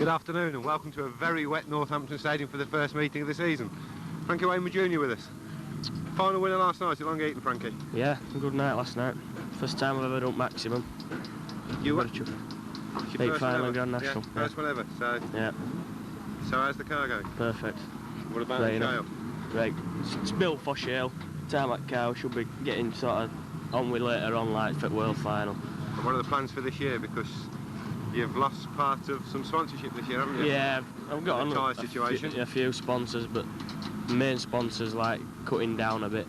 Good afternoon and welcome to a very wet Northampton Stadium for the first meeting of the season. Frankie Wayman Jr. with us. Final winner last night at Long Eaton, Frankie. Yeah, good night last night. First time I've ever done maximum. You were? Big final and Grand National. Yeah, first one ever. So, yeah. So how's the car going? Perfect. What about the shale? Great. It's built for shale. Tarmac car should be getting sort of on with later on, like for the World Final. And what are the plans for this year? Because you've lost part of some sponsorship this year, haven't you? Yeah, I've got a few sponsors, but the main sponsors like cutting down a bit.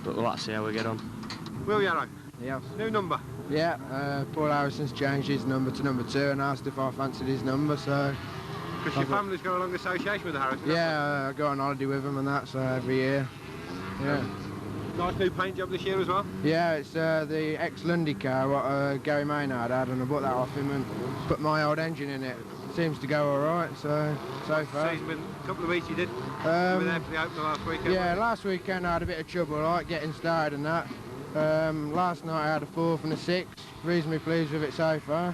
But we'll have to see how we get on. Will Yarrow? Yeah. New number? Yeah, Paul Harrison's changed his number to number 2 and asked if I fancied his number, so... Because your family's got a long association with the Harrisons. Yeah, I go on holiday with them and that, so every year. Yeah. Nice new paint job this year as well? Yeah, it's the ex-Lundy car what Gary Maynard had, and I bought that off him and put my old engine in it. Seems to go all right, so far. So it's been a couple of weeks you did? You were there for the opener last weekend? Yeah, last weekend I had a bit of trouble, like getting started and that. Last night I had a 4th and a 6th, reasonably pleased with it so far.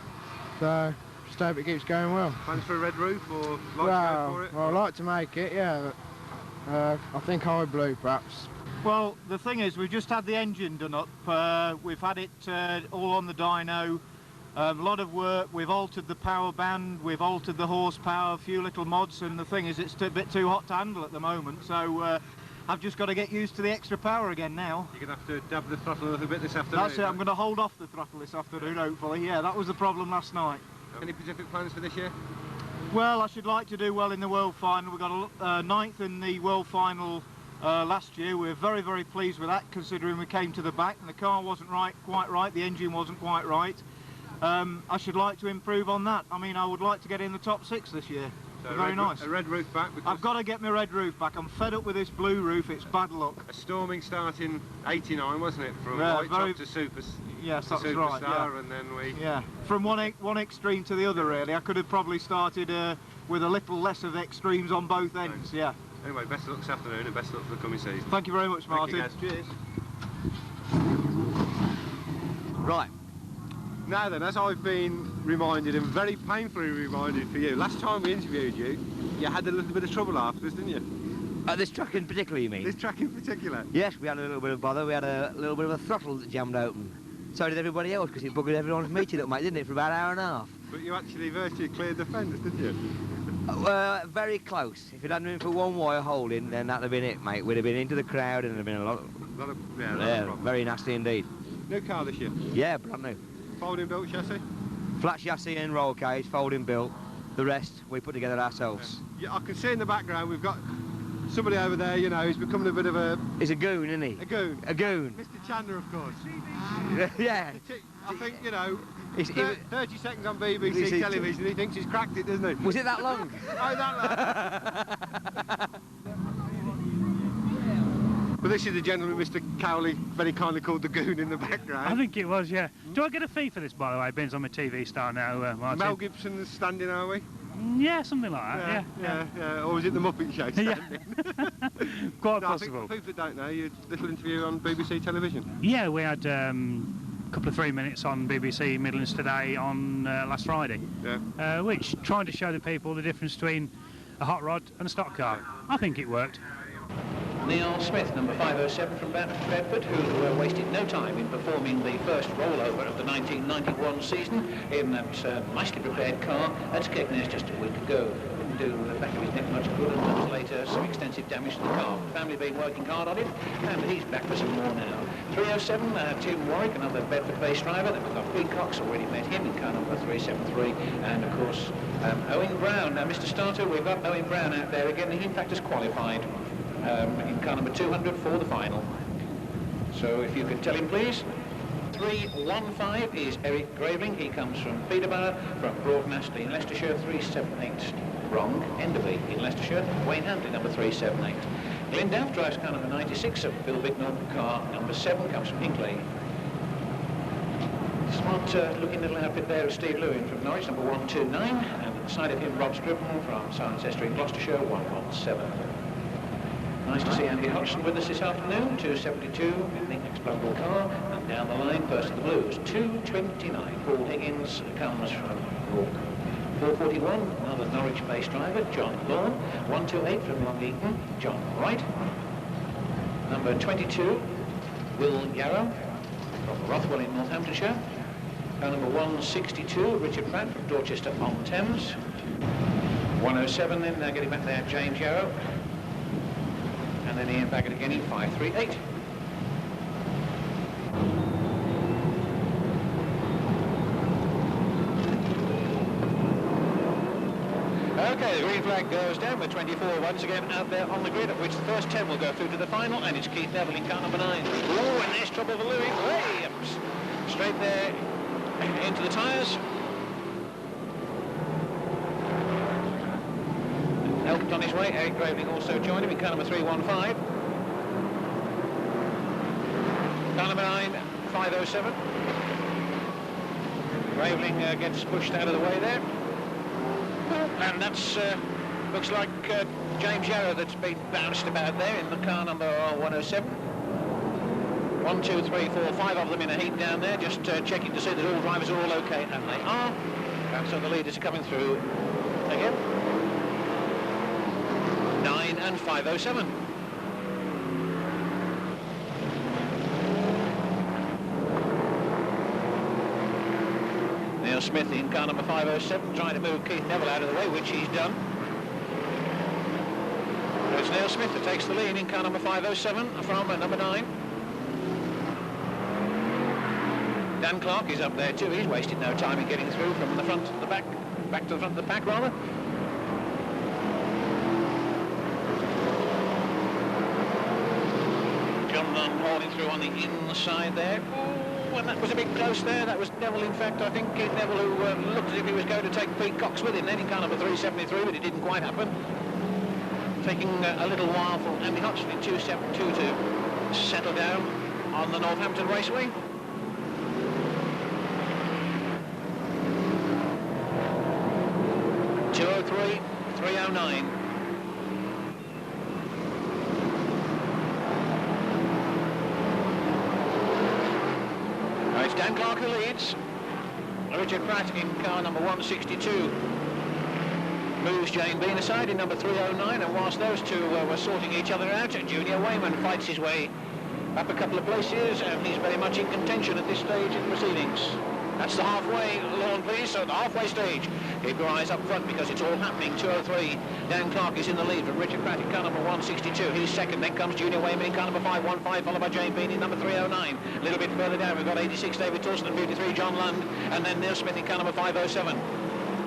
So, just hope it keeps going well. Plans for a red roof or like to go for it? Well, I'd like to make it, yeah. But, I think high blue perhaps. Well, the thing is, we've just had the engine done up. We've had it all on the dyno. A lot of work. We've altered the power band, we've altered the horsepower, a few little mods, and the thing is, it's a bit too hot to handle at the moment. So I've just got to get used to the extra power again now. You're going to have to dab the throttle a little bit this afternoon. That's it. I'm going to hold off the throttle this afternoon, hopefully. Yeah, that was the problem last night. Any specific plans for this year? Well, I should like to do well in the World Final. We got a 9th in the World Final last year. We were very, very pleased with that, considering we came to the back and the car wasn't quite right, the engine wasn't quite right. I should like to improve on that. I mean, I would like to get in the top 6 this year. So very nice. A red roof back? I've got to get my red roof back. I'm fed up with this blue roof. It's bad luck. A storming start in '89, wasn't it? From white top to super. Yes, that's superstar, right. Yeah. And then we. Yeah, from one extreme to the other. Really, I could have probably started with a little less of extremes on both ends. Thanks. Yeah. Anyway, best of luck this afternoon and best of luck for the coming season. Thank you very much, Martin. Cheers. Right. Now then, as I've been reminded, and very painfully reminded for you, last time we interviewed you, you had a little bit of trouble afterwards, didn't you? This track in particular, you mean? This track in particular? Yes, we had a little bit of bother. We had a little bit of a throttle that jammed open. So did everybody else, because it buggered everyone's meeting up, mate, didn't it, for about an hour and a half? But you actually virtually cleared the fenders, didn't you? Very close. If it hadn't been for one wire holding, then that'd have been it, mate. We'd have been into the crowd and there'd have been a lot of... Yeah, very nasty indeed. New car this year? Yeah, brand new. Folding built chassis? Flat chassis and roll cage, folding built. The rest we put together ourselves. Yeah, I can see in the background we've got somebody over there, you know, who's becoming a bit of a... He's a goon, isn't he? A goon. A goon. Mr. Chandler, of course. Yeah. I think, you know, 30 seconds on BBC television, he thinks he's cracked it, doesn't he? Was it that long? Oh, that long. Well, this is the gentleman, Mr. Cowley, very kindly called the goon in the background. I think it was, yeah. Do I get a fee for this, by the way? Ben's on my TV star now, Martin. Mel Gibson's standing, are we? Yeah, something like that, yeah. Or was it the Muppet Show standing? Yeah. Quite possible. I think for people that don't know, you had a little interview on BBC television. Yeah, we had a couple of 3 minutes on BBC Midlands Today on last Friday. Yeah. Which trying to show the people the difference between a hot rod and a stock car. I think it worked. Neil Smith, number 507 from Bedford, who wasted no time in performing the first rollover of the 1991 season in that nicely prepared car at Skegness just a week ago. Didn't do the back of his neck much good, and months later some extensive damage to the car. The family been working hard on it, and he's back for some more now. 307, Tim Warwick, another Bedford-based driver. Then we've got Queen Cox, already met him in car number 373, and of course Owen Brown. Now, Mr. Starter, we've got Owen Brown out there again. He in fact has qualified in car number 200 for the final. So if you could tell him, please. 315 is Eric Graveling. He comes from Peterborough, from Broughton Astley in Leicestershire. 378 wrong, Enderby in Leicestershire. Wayne Handley, number 378. Glenn Daff drives car number 96 of Bill Bignell. Car number 7 comes from Hinkley. Smart looking little outfit there of Steve Lewin from Norwich, number 129. And at the side of him, Rob Scribble from Cirencester in Gloucestershire, 117. Nice to see Andy Hodgson with us this afternoon, 272 in the explodable car, and down the line, first of the Blues, 229. Paul Higgins comes from York. 441, another Norwich-based driver, John Lawn. 128 from Long Eaton, John Wright. Number 22, Will Yarrow from Rothwell in Northamptonshire. Car number 162, Richard Pratt from Dorchester-on-Thames. 107 then, getting back there, James Yarrow. And then Ian Baggett again in 538. Okay, the green flag goes down with 24 once again out there on the grid, of which the first 10 will go through to the final, and it's Keith Neville in car number 9. Oh, and there's trouble for Louis. Williams straight there into the tyres. Helped on his way. Eric Graveling also joined him in car number 315. Car number 9, 507. Graveling gets pushed out of the way there. And that's looks like James Yarrow that's been bounced about there in the car number 107. 1, 2, 3, 4, 5 of them in a heat down there, just checking to see that all drivers are all okay, and they are. And so the leaders are coming through again. 9 and 507. Neil Smith in car number 507 trying to move Keith Neville out of the way, which he's done. So it's Neil Smith that takes the lead in car number 507 from number 9. Dan Clark is up there too. He's wasted no time in getting through from the front to the back to the front of the pack rather. John Lunn holding through on the inside there. Ooh, and that was a bit close there. That was Neville, in fact, I think Keith Neville, who looked as if he was going to take Pete Cox with him then in car number 373, but it didn't quite happen. Taking a little while for Andy Hodgson in 272 to settle down on the Northampton Raceway. .203, 309. It's Dan Clark who leads. Richard Pratt in car number 162 moves Jane Bean aside in number 309, and whilst those two were sorting each other out, Junior Wayman fights his way up a couple of places, and he's very much in contention at this stage in the proceedings. That's the halfway lawn, please, so the halfway stage. Keep your eyes up front because it's all happening. 203, Dan Clark is in the lead from Richard Pratt in car number 162. He's second, then comes Junior Wayman in car number 515, followed by Jane Bean in number 309. A little bit further down, we've got 86, David Torsten, and 53, John Lund, and then Neil Smith in car number 507.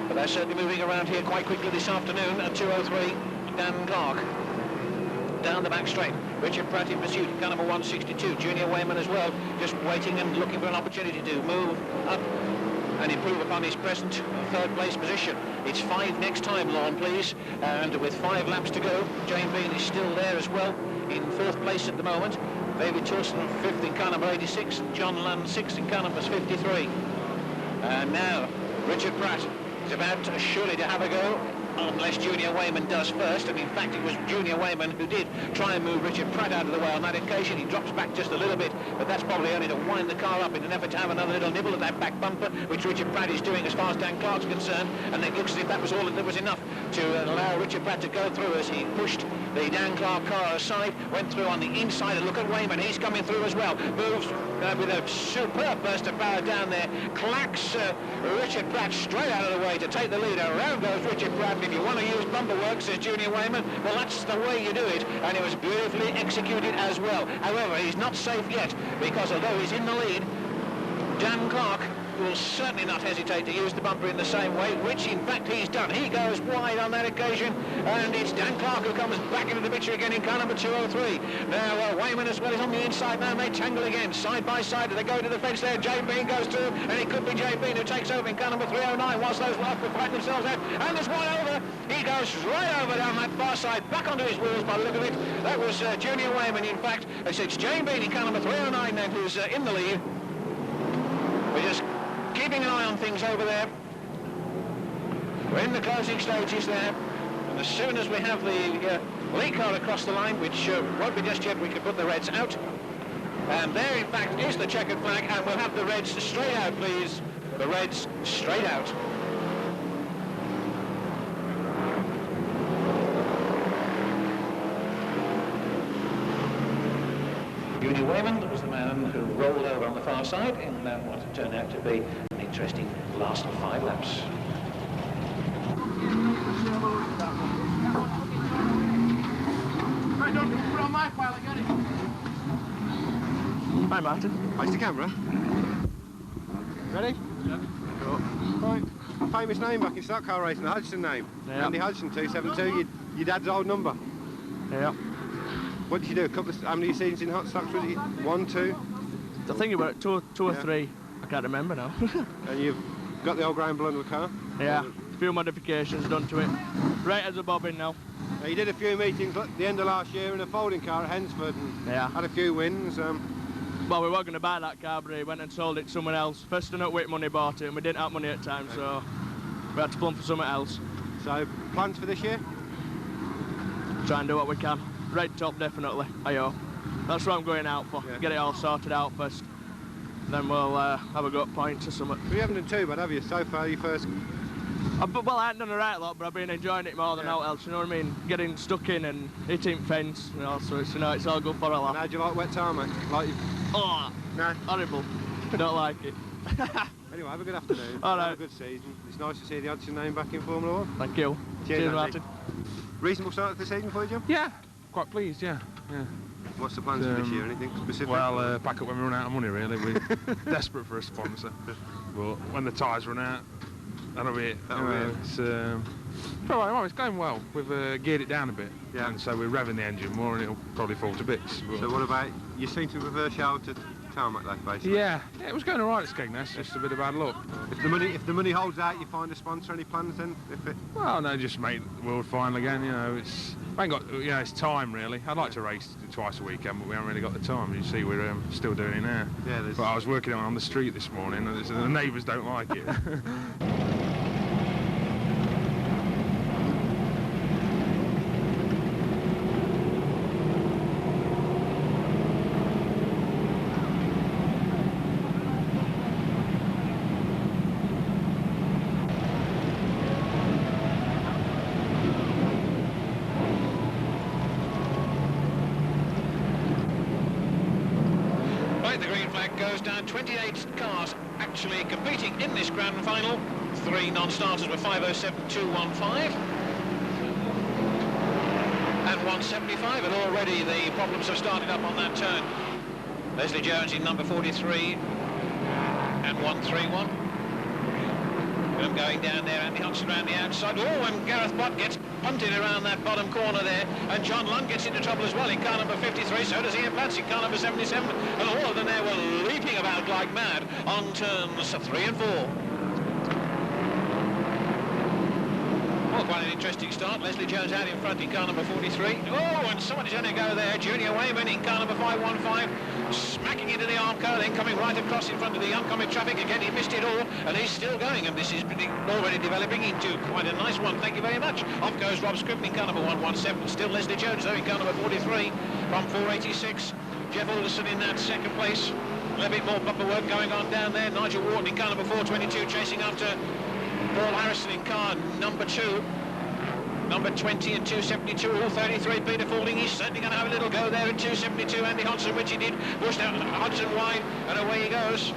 But they're certainly moving around here quite quickly this afternoon at 203, Dan Clark. Down the back straight, Richard Pratt in pursuit, car number 162, Junior Wayman as well, just waiting and looking for an opportunity to move up and improve upon his present third place position. It's 5 next time, Lawn, please, and with 5 laps to go, Jane Bean is still there as well, in 4th place at the moment. David Torsten 5th in car number 86, John Lund 6th in car number 53. And now, Richard Pratt is about surely to have a go, unless Junior Wayman does first, and in fact it was Junior Wayman who did try and move Richard Pratt out of the way on that occasion. He drops back just a little bit, but that's probably only to wind the car up in an effort to have another little nibble at that back bumper, which Richard Pratt is doing as far as Dan Clark's concerned, and it looks as if that was all that was enough to allow Richard Pratt to go through as he pushed the Dan Clark car aside, went through on the inside, and look at Wayman, he's coming through as well, moves with a superb burst of power down there, clacks Richard Pratt straight out of the way to take the lead. Around goes Richard Pratt. If you want to use bumper work, says Junior Wayman, well, that's the way you do it, and it was beautifully executed as well. However, he's not safe yet, because although he's in the lead, Dan Clark will certainly not hesitate to use the bumper in the same way, which in fact he's done. He goes wide on that occasion, and it's Dan Clark who comes back into the picture again in car number 203. Now Wayman as well is on the inside now, and they tangle again, side by side, they go to the fence there. Jane Bean goes through, and it could be Jane Bean who takes over in car number 309, whilst those last will fight themselves out, and there's one over. He goes right over down that far side, back onto his wheels by the look of it. That was Junior Wayman, in fact. It's Jane Bean in car number 309 then who's in the lead. We're just keeping an eye on things over there. We're in the closing stages there, and as soon as we have the lead car across the line, which won't be just yet, we can put the reds out. And there, in fact, is the checkered flag, and we'll have the reds straight out, please. The reds straight out. Junior Wayman was the man who rolled over on the far side in what turned out to be an interesting last 5 laps. Hi, Martin. How's the camera? Ready? Yeah. Cool. Right. Famous name back in stock car racing, the Hodgson name. Yeah. Andy Hodgson, 272, your dad's old number. Yeah. What did you do? How many seasons in hot stocks was it? 1, 2? I think about two or three. I can't remember now. And you've got the old ground blood of the car? Yeah. A few modifications done to it. Right as a bobbin now. Now, you did a few meetings at the end of last year in a folding car at Hensford and had a few wins. Well, we weren't going to buy that car, but we went and sold it to someone else. First and Whit money bought it, and we didn't have money at the time, so we had to plumb for something else. So, plans for this year? Try and do what we can. Red top, definitely. Ayo. That's what I'm going out for. Yeah. Get it all sorted out first. Then we'll have a go at points or something. Well, you haven't done too bad, have you? So far, you first... Well, I haven't done a right lot, but I've been enjoying it more than out else, you know what I mean? Getting stuck in and hitting fence, you know, so it's, you know, it's all good for a laugh. And how do you like wet tarmac? Like Oh, no? horrible. Don't like it. Anyway, have a good afternoon. All right. Have a good season. It's nice to see the Hodgson name back in Formula 1. Thank you. Cheers, Martin. Reasonable start to the season for you, Jim? Yeah, quite pleased, yeah. What's the plans for this year? Anything specific? Well, back up when we run out of money, really. We're desperate for a sponsor. But when the tyres run out, that'll be it. It's going well. We've geared it down a bit. Yeah. And so we're revving the engine more and it'll probably fall to bits. But So what about, you seem to prefer Shell to tarmac like basically? yeah, it was going all right at Skegness, just a bit of bad luck. If the money holds out, you find a sponsor. Any plans then? Well, no, just make the world final again, you know, I ain't got, you know, it's time really. I'd like to race twice a weekend, but we haven't really got the time. You see, we're still doing it now. Yeah, But I was working on the street this morning, and the neighbours don't like it. Right, the green flag goes down. 28 cars actually competing in this grand final. 3 non-starters with 5:07.215 and 175, and already the problems have started up on that turn. Leslie Jones in number 43 and 131. I'm going down there, Andy Hodgson around the outside. Oh, and Gareth Bott gets punted around that bottom corner there, and John Lund gets into trouble as well in car number 53, so does Ian Platts in car number 77, and all of them there were leaping about like mad on turns 3 and 4. Well, quite an interesting start. Leslie Jones out in front in car number 43. Oh, and somebody's going to go there. Junior Wayman in car number 515, smacking into the arm car, then coming right across in front of the oncoming traffic. Again, he missed it all, and he's still going, and this is already developing into quite a nice one. Thank you very much. Off goes Rob Scribner in car number 117. Still Leslie Jones, though, in car number 43 from 486. Jeff Alderson in that second place. A little bit more bumper work going on down there. Nigel Wharton in car number 422, chasing after Paul Harrison in car number 2. Number 20 and 272, all 33. Peter Faulding, he's certainly going to have a little go there at 272. Andy Hodgson, which he did, pushed out Hodgson wide, and away he goes.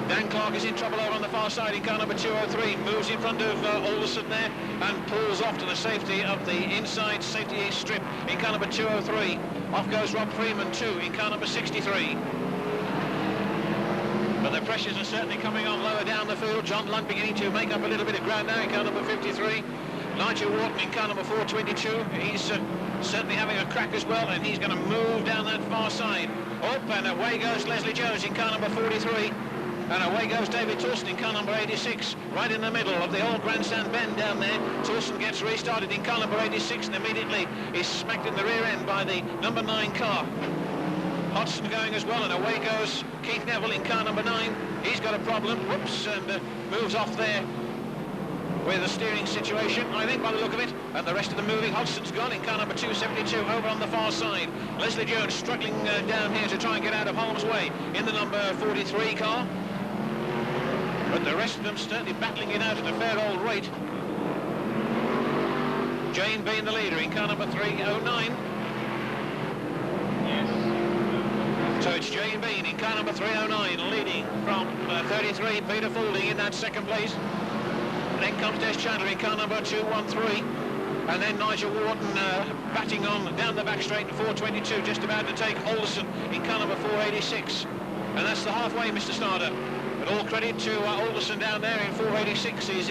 Dan Clark is in trouble over on the far side in car number 203, moves in front of Alderson there, and pulls off to the safety of the inside safety strip in car number 203. Off goes Rob Freeman too in car number 63. But the pressures are certainly coming on lower down the field. John Lund beginning to make up a little bit of ground now in car number 53. Nigel Wharton in car number 422. He's certainly having a crack as well, and he's going to move down that far side. Up and away goes Leslie Jones in car number 43. And away goes David Toulson in car number 86, right in the middle of the old grandstand bend down there. Toulson gets restarted in car number 86 and immediately is smacked in the rear end by the number 9 car. Hodgson going as well, and away goes Keith Neville in car number 9. He's got a problem, whoops, and moves off there with a steering situation, I think, by the look of it. And the rest of the moving, Hodgson's gone in car number 272 over on the far side. Leslie Jones struggling down here to try and get out of harm's way in the number 43 car. But the rest of them certainly battling it out at a fair old rate. Jane being the leader in car number 309. it's Jane Bean in car number 309, leading from 33, Peter Foulding in that second place. And then comes Des Chandler in car number 213. And then Nigel Wharton batting on down the back straight in 422, just about to take Alderson in car number 486. And that's the halfway, Mr. Starter. But all credit to Alderson down there in 486. He's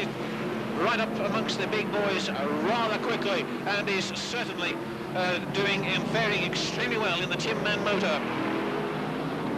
right up amongst the big boys rather quickly, and is certainly doing and faring extremely well in the Tin Man motor.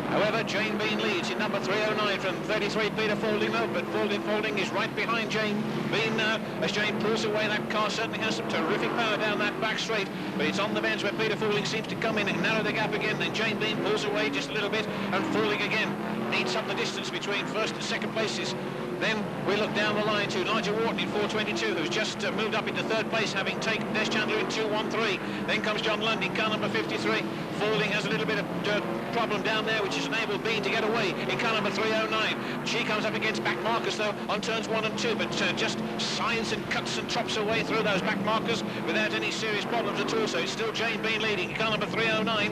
However, Jane Bean leads in number 309 from 33, Peter Foulding, though, but Foulding is right behind Jane Bean now. As Jane pulls away, that car certainly has some terrific power down that back straight, but it's on the bends where Peter Foulding seems to come in and narrow the gap again. Then Jane Bean pulls away just a little bit, and Foulding again eats up the distance between first and second places. Then we look down the line to Nigel Wharton in 422, who's just moved up into third place, having taken Des Chandler in 213. Then comes John Lund in car number 53. Foulding has a little bit of problem down there, which has enabled Bean to get away in car number 309. She comes up against back markers, though, on turns 1 and 2, but just signs and cuts and chops away through those back markers without any serious problems at all. So it's still Jane Bean leading in car number 309.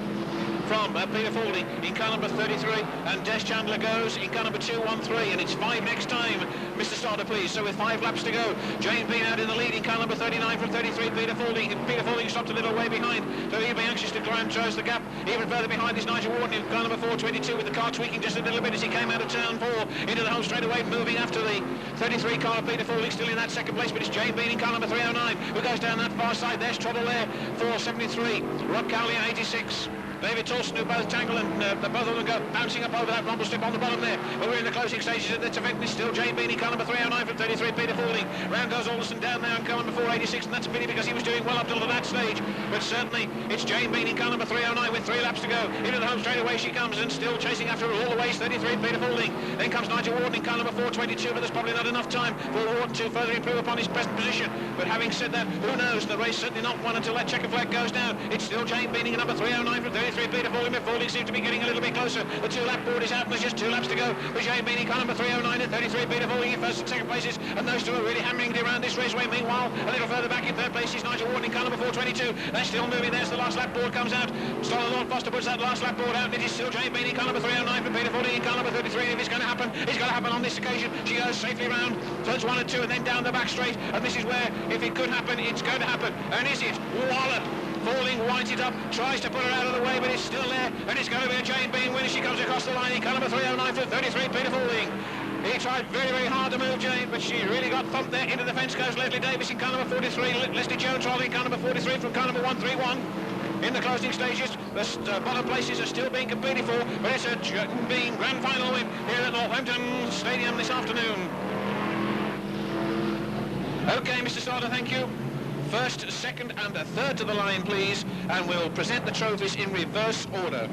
From Peter Foulding in car number 33, and Des Chandler goes in car number 213, and it's 5 next time. Mr. Starter, please. So with 5 laps to go, Jane Bean out in the lead in car number 39 from 33, Peter Foulding. Peter Foulding stopped a little way behind, so he'll be anxious to try and close the gap. Even further behind is Nigel Wharton in car number 422, with the car tweaking just a little bit as he came out of turn 4 into the home straightaway, moving after the 33 car of Peter Foulding, still in that second place, but it's Jane Bean in car number 309 who goes down that far side. There's trouble there for 73, Rob Cowley in 86. David Torsten, who both tangle, and both of them go bouncing up over that rumble strip on the bottom there. But we're in the closing stages of this event. It's still Jane Bean in car number 309 from 33, Peter Foulding. Round goes Alderson down there in car number 486, and that's a pity because he was doing well up till that stage. But certainly it's Jane Bean in car number 309 with 3 laps to go. Into the home straight away she comes, and still chasing after her all the way is 33, Peter Foulding. Then comes Nigel Wharton in car number 422, but there's probably not enough time for Wharton to further improve upon his present position. But having said that, who knows? The race certainly not won until that checker flag goes down. It's still Jane Bean in number 309 from 33, Peter Foulding. Foulding seems to be getting a little bit closer. The 2-lap board is out, and there's just 2 laps to go. For Jane Bean in car number 309 and 33, Peter Foulding in first and second places, and those two are really hammering it around this raceway. Meanwhile, a little further back in third place is Nigel Wharton in car number 422. They're still moving. There's the last lap board comes out. Stoller Lord Foster puts that last lap board out, and it is still Jane Bean in car number 309 from Peter Foulding in car number 33. If it's going to happen, it's going to happen on this occasion. She goes safely round turns 1 and 2, and then down the back straight, and this is where, if it could happen, it's going to happen. And is it? Wallop! Foulding winds it up, tries to put her out of the way, but it's still there, and it's going to be a Jane Bean winner. She comes across the line in car number 309 for 33, Peter Foulding. He tried very, very hard to move Jane, but she really got thumped there. Into the fence goes Leslie Davis in car number 43, Leslie Jones rolling in car number 43 from car number 131. In the closing stages, the bottom places are still being competed for, but it's a Jane Bean grand final win here at Northampton Stadium this afternoon. Okay, Mr. Starter, thank you. First, second and third to the line, please, and we'll present the trophies in reverse order.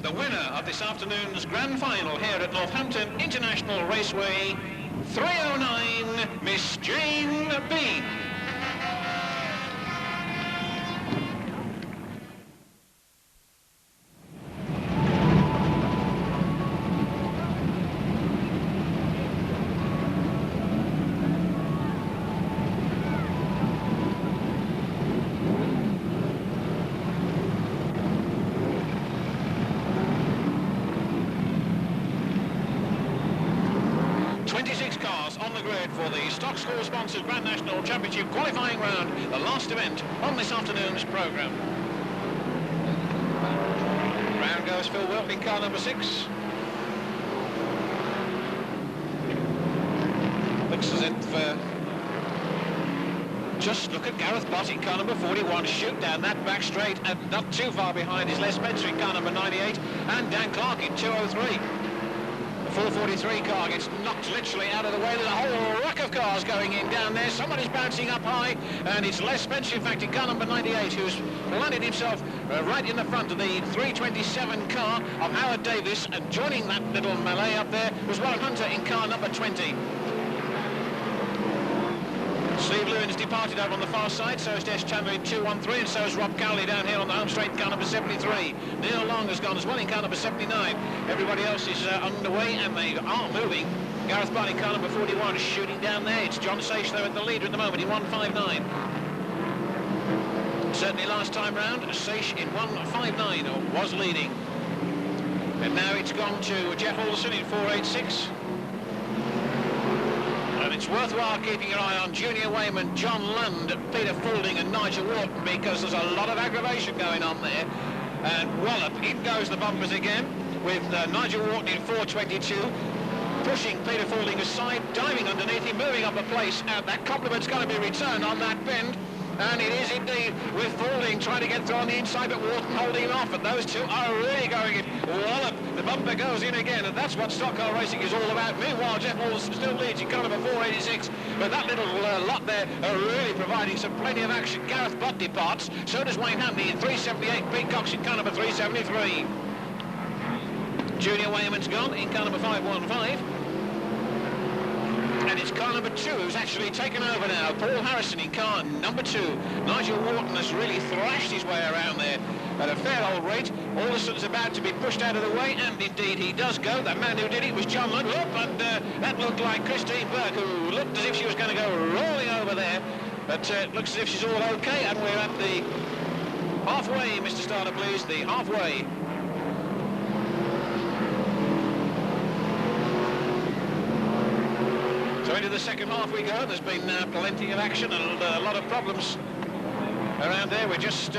The winner of this afternoon's grand final here at Northampton International Raceway, 309, Miss Jane Bean. For the Stock School-sponsored Grand National Championship qualifying round, the last event on this afternoon's programme. Round goes Phil Wilk in car number 6. Looks as if... just look at Gareth Bott in car number 41, shoot down that back straight, and not too far behind is Les Spencer in car number 98, and Dan Clark in 203. 443 car gets knocked literally out of the way. There's a whole ruck of cars going in down there. Somebody's bouncing up high, and it's Les Spencer, in fact, in car number 98, who's landed himself right in the front of the 327 car of Howard Davis, and joining that little melee up there was Warren Hunter in car number 20. Steve Lewin has departed over on the far side, so is Des Chandler in 213, and so is Rob Cowley down here on the home straight in car number 73. Neil Long has gone as well in car number 79. Everybody else is underway, and they are moving. Gareth Bott in car number 41 is shooting down there. It's John Sage, though, at the leader at the moment in 159. Certainly last time round, Seish in 1:59 was leading. And now it's gone to Jeff Alderson in 4:86. And it's worthwhile keeping your eye on Junior Wayman, John Lund, Peter Foulding and Nigel Wharton, because there's a lot of aggravation going on there. And wallop, in goes the bumpers again, with Nigel Wharton in 4:22, pushing Peter Foulding aside, diving underneath him, moving up a place, and that compliment's going to be returned on that bend. And it is indeed, with Foulding trying to get through on the inside, but Wharton holding him off, and those two are really going in. Wallop, the bumper goes in again, and that's what stock car racing is all about. Meanwhile, Jeff Alderson still leads in car number 486, but that little lot there are really providing some plenty of action. Gareth Butt departs, so does Wayne Hamley in 378, Pete Cox in car number 373. Junior Wayman's gone in car number 515. And it's car number 2 who's actually taken over now. Paul Harrison in car number 2. Nigel Wharton has really thrashed his way around there at a fair old rate. Alderson's about to be pushed out of the way, and indeed he does go. That man who did it was John Lund, and that looked like Christine Burke, who looked as if she was going to go rolling over there. But it looks as if she's all okay, and we're at the halfway, Mr. Starter, please, the halfway. So into the second half we go. There's been plenty of action and a lot of problems around there. We're just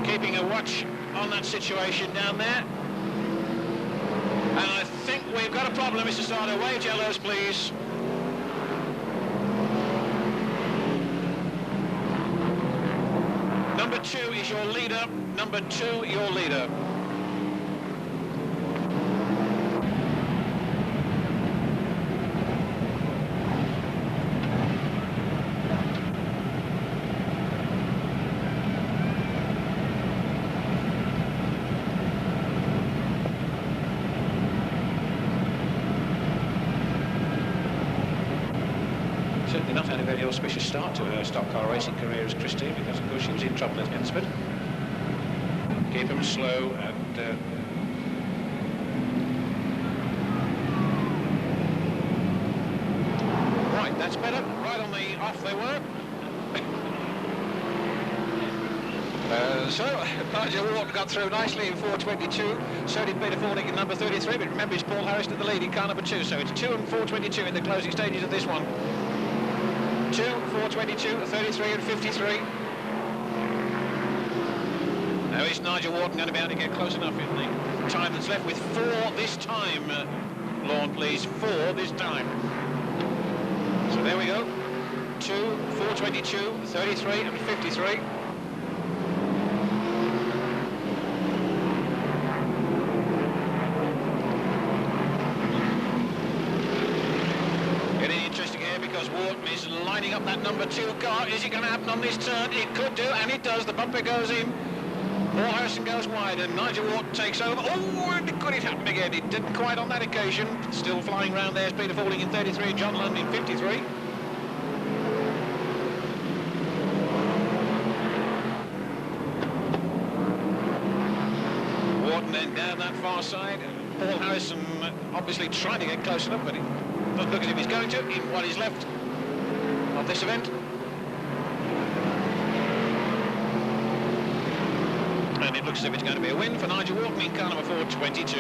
keeping a watch on that situation down there. And I think we've got a problem, Mr. Starter. Wave yellows, please. Number 2 is your leader. Number 2, your leader. Certainly not had a very auspicious start to her stock car racing career as Christine, because of course she was in trouble at Hensford. Keep them slow and right, that's better. Right on the off they were. So Nigel Wharton got through nicely in 4:22. So did Peter Foulding in number 33. But remember, it's Paul Harris at the lead in car number 2. So it's 2 and 4:22 in the closing stages of this one. 2, 4:22, 33 and 53. Now is Nigel Wharton going to be able to get close enough in the time that's left with 4 this time? Lawn, please, 4 this time. So there we go. 2, 4:22, 33 and 53. Wharton is lining up that number 2 car. Is it going to happen on this turn? It could do, and it does. The bumper goes in. Paul Harrison goes wide, and Nigel Wharton takes over. Oh, and could it happen again? It didn't quite on that occasion. Still flying round there is Peter Foulding in 33, and John Lund in 53. Wharton then down that far side. Paul Harrison obviously trying to get close enough, but it doesn't look as if he's going to in what is left of this event. And it looks as if it's going to be a win for Nigel Wharton in car number 4:22.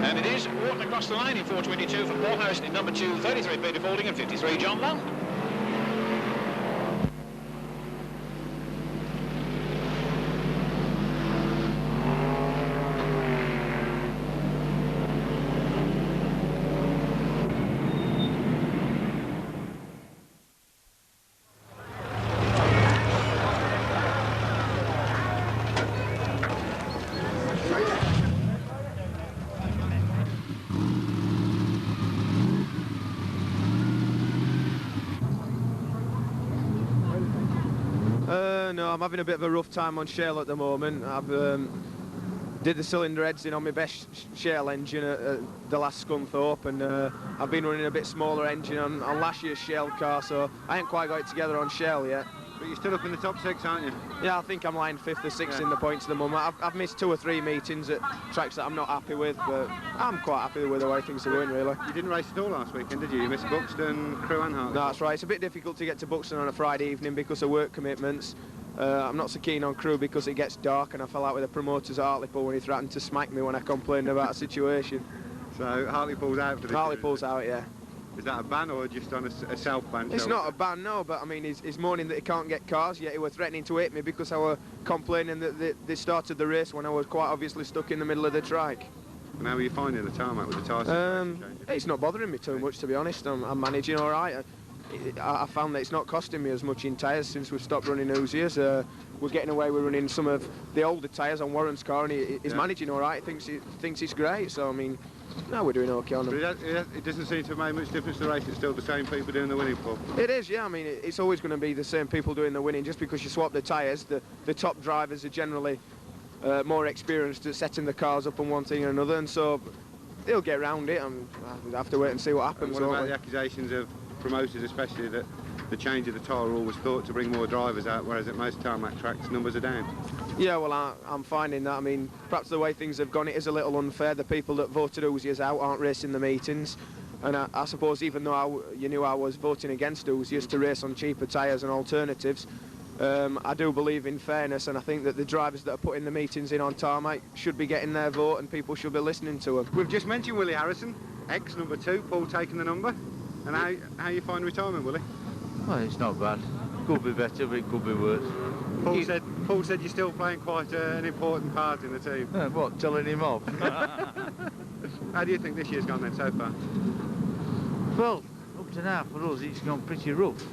And it is Wharton across the line in 4:22 for Paul Harrison in number 2, 33 Peter Foulding and 53 John Lund. No, I'm having a bit of a rough time on shell at the moment. I've did the cylinder heads in on my best shell engine at the last Scunthorpe, and I've been running a bit smaller engine on last year's shell car, so I ain't quite got it together on shell yet. But you're still up in the top 6, aren't you? Yeah, I think I'm lying 5th or 6th in the points at the moment. I've missed 2 or 3 meetings at tracks that I'm not happy with, but I'm quite happy with the way things are going, really. You didn't race at all last weekend, did you? You missed Buxton, Crewe and Hartlepool. No, that's right. It's a bit difficult to get to Buxton on a Friday evening because of work commitments. I'm not so keen on Crewe because it gets dark, and I fell out with the promoters at Hartlepool when he threatened to smack me when I complained about a situation. So Hartlepool's out for this Hartlepool's out, yeah. Is that a ban or just on a self-ban? It's not a ban, no, but I mean, he's moaning that he can't get cars, yet he was threatening to hit me because I was complaining that they started the race when I was quite obviously stuck in the middle of the track. And how are you finding the tarmac with the tyres? It's not bothering me too much, to be honest. I'm managing all right. I found that it's not costing me as much in tyres since we've stopped running Hoosiers. We're getting away with running some of the older tyres on Warren's car, and he's managing all right. He thinks it's great, so I mean, no, we're doing okay on them. But it doesn't seem to have made much difference to the race. It's still the same people doing the winning, Paul. It is, yeah. I mean, it's always going to be the same people doing the winning. Just because you swap the tyres, the top drivers are generally more experienced at setting the cars up on one thing or another, and so they'll get round it. We'll have to wait and see what happens. And what about the accusations of promoters, especially, that the change of the tyre rule was thought to bring more drivers out, whereas at most tarmac tracks numbers are down? Yeah, well, I'm finding that. I mean, perhaps the way things have gone, it is a little unfair. The people that voted Hoosiers out aren't racing the meetings, and I suppose even though you knew I was voting against Hoosiers to race on cheaper tyres and alternatives, I do believe in fairness, and I think that the drivers that are putting the meetings in on tarmac should be getting their vote, and people should be listening to them. We've just mentioned Willie Harrison, ex-number 2, Paul taking the number. And how you find retirement, Willie? Well, it's not bad. Could be better, but it could be worse. Paul said you're still playing quite an important part in the team. What, telling him off? How do you think this year's gone then so far? Well, up to now for us it's gone pretty rough.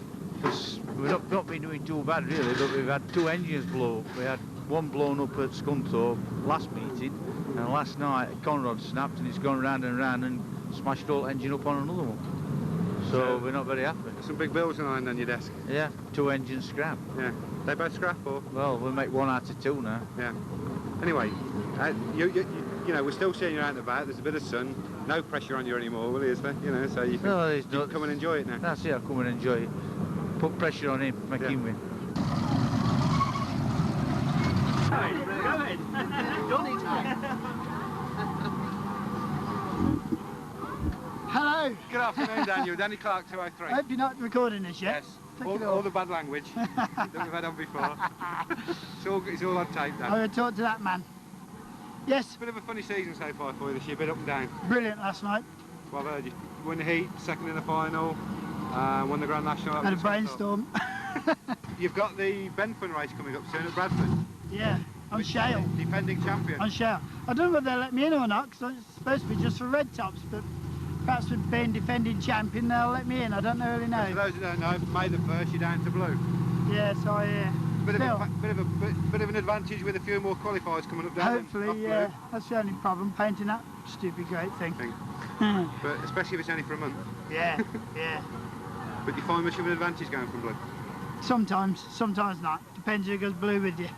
Because we've not been doing too bad really, but we've had 2 engines blow up. We had one blown up at Scunthorpe last meeting, and last night Conrad snapped and it's gone round and round and smashed all engine up on another one. So we're not very happy. Some big bills lying on your desk. Yeah, 2 engines scrap. Yeah. They both scrap, or? Well, we'll make 1 out of 2 now. Yeah. Anyway, you know, we're still seeing you out and about. There's a bit of sun. No pressure on you anymore, Willie, is there? You know, so you can come and enjoy it now. That's it. I'll come and enjoy it. Put pressure on him, make him win. Go ahead. Hello. Good afternoon, Daniel. Danny Clark, 203. I hope you're not recording this yet. Yes. All the bad language that we've had on before. It's all on tape, Dan. I'm going to talk to that man. Yes. Bit of a funny season so far for you this year, bit up and down. Brilliant last night. Well, I've heard you won the heat, second in the final, won the Grand National. Had a brainstorm. You've got the Benford race coming up soon at Bradford. Yeah, on Shale. Defending champion. On Shale. I don't know whether they'll let me in or not, because it's supposed to be just for red tops, but perhaps with being defending champion, they'll let me in. I don't really know. For those who don't know, May the 1st, you're down to blue. Yeah, so I bit of an advantage with a few more qualifiers coming up down. Hopefully, yeah. That's the only problem, painting that stupid great thing. But especially if it's only for a month. Yeah, yeah. But you find much of an advantage going from blue? Sometimes not. Depends who goes blue with you.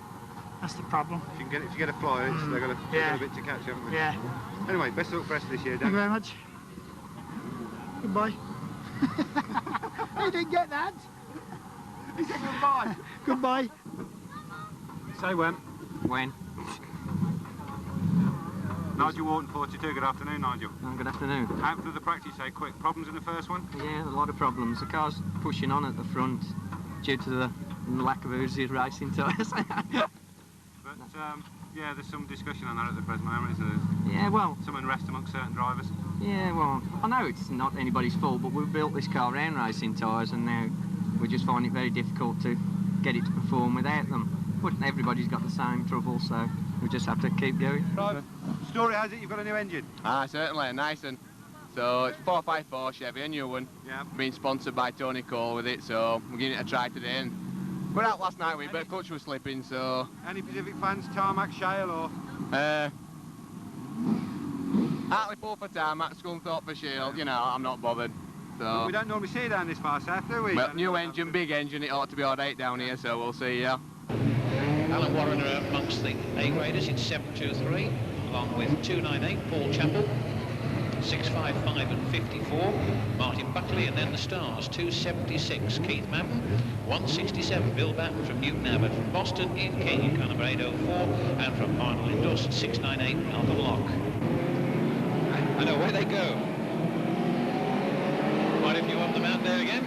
That's the problem. If you get a flyer, they've got a bit to catch, haven't they? Yeah. Anyway, best of luck for the rest of this year, Dan. Thank you very much. Goodbye. You didn't get that? He said goodbye. Goodbye. Say when. When? Nigel Wharton, 42. Good afternoon, Nigel. Good afternoon. Out through the practice, say quick. Problems in the first one? Yeah, a lot of problems. The car's pushing on at the front due to the lack of Uzi racing tyres. But yeah, there's some discussion on that at the present moment, isn't there? Yeah, well... Some unrest amongst certain drivers. Yeah, well, I know it's not anybody's fault, but we've built this car around racing tyres and now we just find it very difficult to get it to perform without them. But everybody's got the same trouble, so we just have to keep going. Right. Story has it you've got a new engine? Certainly, a nice one. So it's 454 Chevy, a new one. Yeah. Being sponsored by Tony Cole with it, so we're giving it a try today. And we're out last night with a bit of clutch was slipping, so... Any Pacific fans, tarmac, shale, or...? Hartlepool for tarmac, Scunthorpe for shale, you know, I'm not bothered. So... But we don't normally see it down this far south, do we? Well, new engine, big engine, it ought to be all right down here, so we'll see, yeah. Alan Warrener amongst the A-graders in 723, along with 298, Paul Chappell. 6:55 and 54. Martin Buckley, and then the Stars, 2:76. Keith Madden, 1:67. Bill Batten from Newton Abbott. From Boston, Ian King in car number 804. And from Arnold in Dorset, 698. Malcolm Locke. And away they go. Quite a few of them out there again.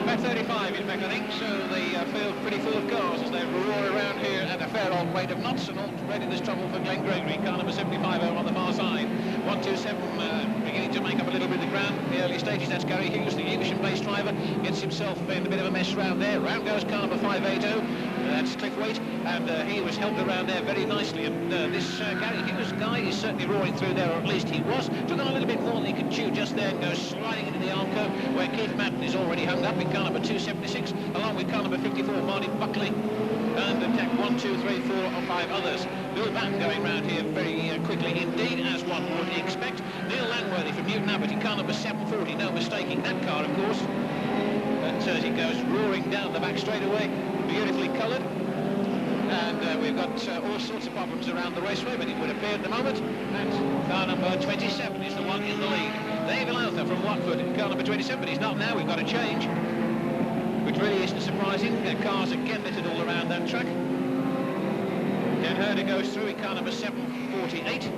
About 35 in fact, I think, so the field pretty full of cars as they roar around here at a fair old weight of knots, and already there's trouble for Glenn Gregory, car number 75 over on the far side. 127 beginning to make up a little bit of ground in the early stages. That's Gary Hughes, the Evesham-based driver, gets himself in a bit of a mess round there. Round goes car number 580. That's Cliff Waite, and he was helped around there very nicely. And this Gary Hughes guy is certainly roaring through there, or at least he was. Took on a little bit more than he could chew just there and goes sliding into the Armco, where Keith Madden is already hung up in car number 276, along with car number 54, Martin Buckley, and attack 1, 2, 3, 4, or 5 others. Bill Batten going round here very quickly indeed, as one would expect. Neil Langworthy from Newton Abbott in car number 740, no mistaking that car, of course. But as it goes roaring down the back straightaway, beautifully coloured. And we've got all sorts of problems around the raceway, but it would appear at the moment that car number 27 is the one in the lead. David Lowther from Watford in car number 27, but he's not now. We've got a change, which really isn't surprising. Cars again littered all around that track. Dan Herder goes through in car number 748.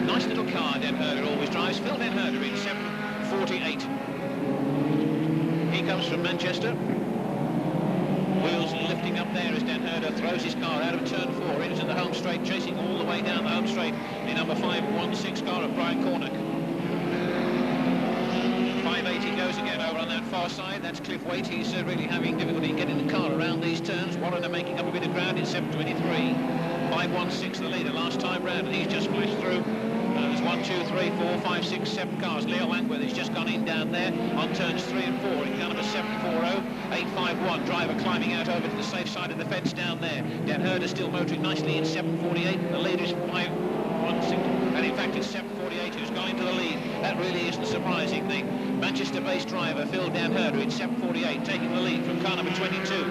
Nice little car Dan Herder always drives. Phil Dan Herder in 748. He comes from Manchester. Wheels lifting up there as Dan Herder throws his car out of turn 4 into the home straight, chasing all the way down the home straight in number 516 car of Brian Cornick. 580 goes again over on that far side. That's Cliff Waite. He's really having difficulty in getting the car around these turns. Warren are making up a bit of ground in 723. 516 the leader last time round, and he's just flashed through. There's 1, 2, 3, 4, 5, 6, 7 cars. Leo Langworthy's just gone in down there on turns 3 and 4 in car number 740. 851, driver climbing out over to the safe side of the fence down there. Dan Herder still motoring nicely in 748. The leader is 516, and in fact it's 748 who's gone into the lead. That really isn't surprising. The Manchester-based driver Phil Dan Herder in 748 taking the lead from car number 22.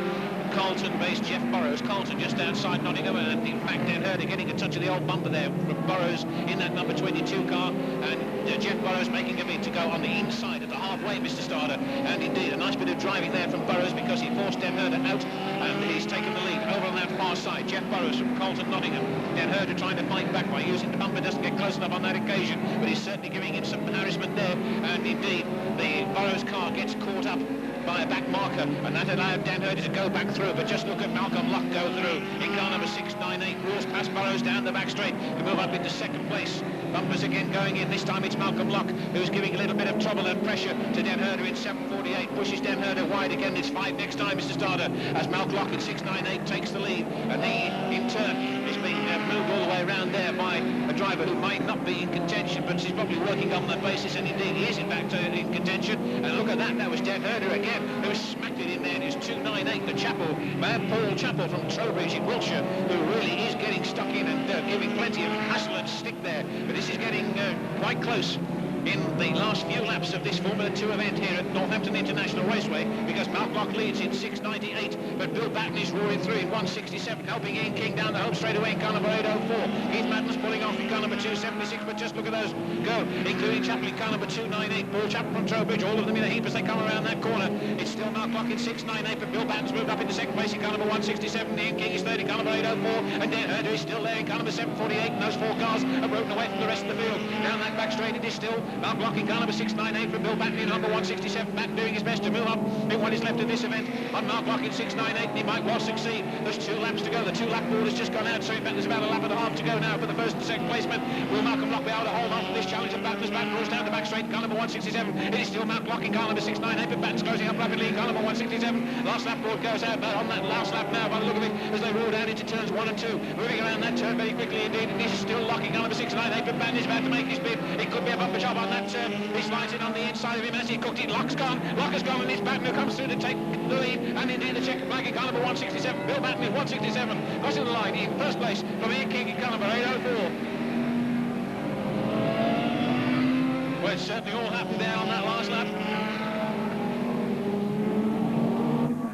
Carlton-based Jeff Burrows. Carlton just outside Nottingham, and in fact Dan Herder getting a touch of the old bumper there from Burrows in that number 22 car, and Jeff Burrows making a bid to go on the inside at the halfway, Mr. Starter, and indeed a nice bit of driving there from Burrows because he forced Dan Herder out, and he's taken the lead over on that far side. Jeff Burrows from Carlton, Nottingham. Dan Herder trying to fight back by using the bumper, doesn't get close enough on that occasion, but he's certainly giving him some harassment there, and indeed the Burrows car gets caught up by a back marker, and that allowed Dan Herder to go back through, but just look at Malcolm Luck go through in car number 698, rules past Burrows down the back straight to move up into second place. Bumpers again going in, this time it's Malcolm Luck who's giving a little bit of trouble and pressure to Dan Herder in 748, pushes Dan Herder wide again. It's 5 next time, Mr. Starter, as Malcolm Luck in 698 takes the lead, and he in turn is being moved all the way around there by a driver who might not be in contention, but he's probably working on that basis, and indeed he is in fact in contention. And look at that was Dan Herder again who smacked it in there, and it's 298, the Chapel man, Paul Chapel from Trowbridge in Wiltshire, who really is getting stuck in and giving plenty of hassle and stick there, but this is getting quite close in the last few laps of this Formula 2 event here at Northampton International Raceway, because Malcolm Luck leads in 698, but Bill Batten is roaring through in 167, helping Ian King down the home straightaway in car number 804. Keith Madden's pulling off in car number 276, but just look at those go, including Chapel in car number 298, Paul Chapel from Trowbridge, all of them in a heap as they come around that corner. It's still Malcolm Luck in 698, but Bill Batten's moved up into second place in car number 167, Ian King is third in car number 804, and Dan Herder is still there in car number 748, and those 4 cars are broken away from the rest of the field. Down that back straight it is still Malcolm Luck in car number 698 from Bill Batten in number 167. Batten doing his best to move up in what is left of this event on Mark Lock in 698, and he might well succeed. There's 2 laps to go. The 2-lap board has just gone out, so in fact there's about a lap and a half to go now for the first and second placement. Will Malcolm Lock be able to hold on to this challenge of Batten as Batten rolls down the back straight in car number 167? It is still Malcolm Lock in car number 698, but Batten's closing up rapidly in car number 167. Last lap board goes out on that last lap now by the look of it as they roll down into turns 1 and 2. Moving around that turn very quickly indeed, and this is still locking car number 698, but Batten is about to make his bid. It could be a bumper job on that turn. He slides in on the inside of him as he cooked it. Lock has gone, and it's Batten who comes through to take the lead, and indeed the checker flag in car number 167. Bill Batten in 167, crossing the line in first place from Ian King in car number 804. Well, it's certainly all happened there on that last lap.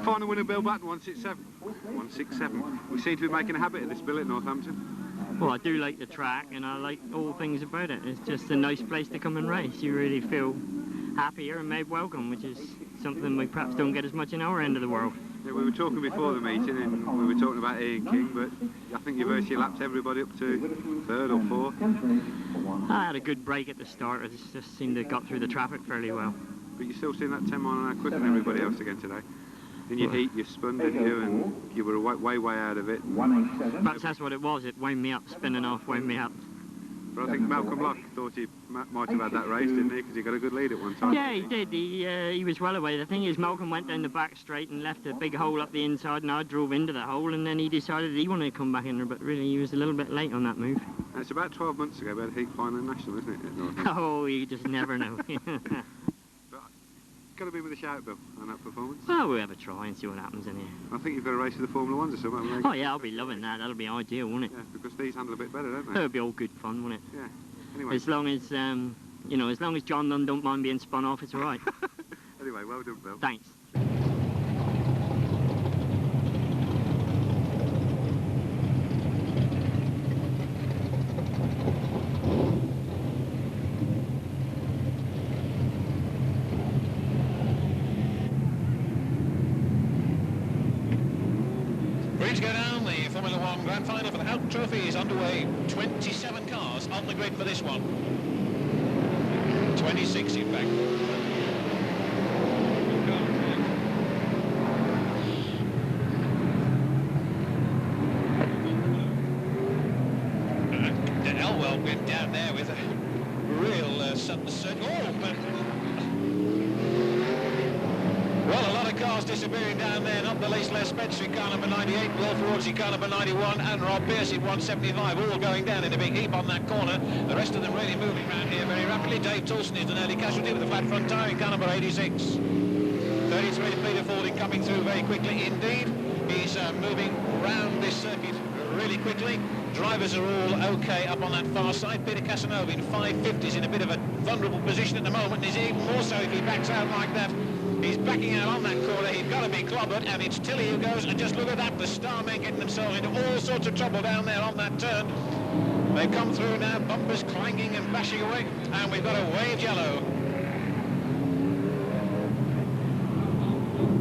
Final winner Bill Batten, 167. 167. We seem to be making a habit of this, Bill, at Northampton. Well, I do like the track, and I like all things about it. It's just a nice place to come and race. You really feel happier and made welcome, which is something we perhaps don't get as much in our end of the world. Yeah, we were talking before the meeting, and we were talking about Ian King, but I think you virtually lapped everybody up to 3rd or 4th. I had a good break at the start. I just seemed to have got through the traffic fairly well. But you're still seeing that 10 mile an hour quicker than everybody else again today. In your heat, you spun, didn't you? And you were way out of it. Perhaps that's what it was. It wound me up, spinning off, wound me up. But I think Malcolm Locke thought he might have had that race, didn't he? Because he got a good lead at one time. Yeah, he did. He was well away. The thing is, Malcolm went down the back straight and left a big hole up the inside, and I drove into that hole, and then he decided he wanted to come back in there, but really he was a little bit late on that move. And it's about 12 months ago we had a heat final national, isn't it? At Northampton? Oh, you just never know. Got to be with a shout, Bill, on that performance. Well, we'll have a try and see what happens in here. I think you've got a race with the Formula Ones or something, haven't you? Oh yeah, I'll be loving that. That'll be ideal, won't it? Yeah, because these handle a bit better, don't they? It'll be all good fun, won't it? Yeah. Anyway. As long as, you know, as long as John Lunn don't mind being spun off, it's all right. Anyway, well done, Bill. Thanks. Formula One Grand Final for the Houghton Trophy is underway. 27 cars on the grid for this one. 26 in fact. Elwell went down there with a real sudden surge. Well, a lot of cars disappearing down there, not the least Les Spencer in car number 98, Will Fords in car number 91, and Rob Pierce in 175, all going down in a big heap on that corner. The rest of them really moving around here very rapidly. Dave Toulson is an early casualty with a flat front tyre in car number 86. 33 to Peter Fording coming through very quickly indeed. He's moving round this circuit really quickly. Drivers are all okay up on that far side. Peter Casanova in 550s in a bit of a vulnerable position at the moment, and is even more so if he backs out like that. He's backing out on that corner. He's got to be clobbered, and it's Tilly who goes. And just look at that, the Starmen getting themselves into all sorts of trouble down there on that turn. They come through now, bumpers clanging and bashing away, and we've got a waved yellow.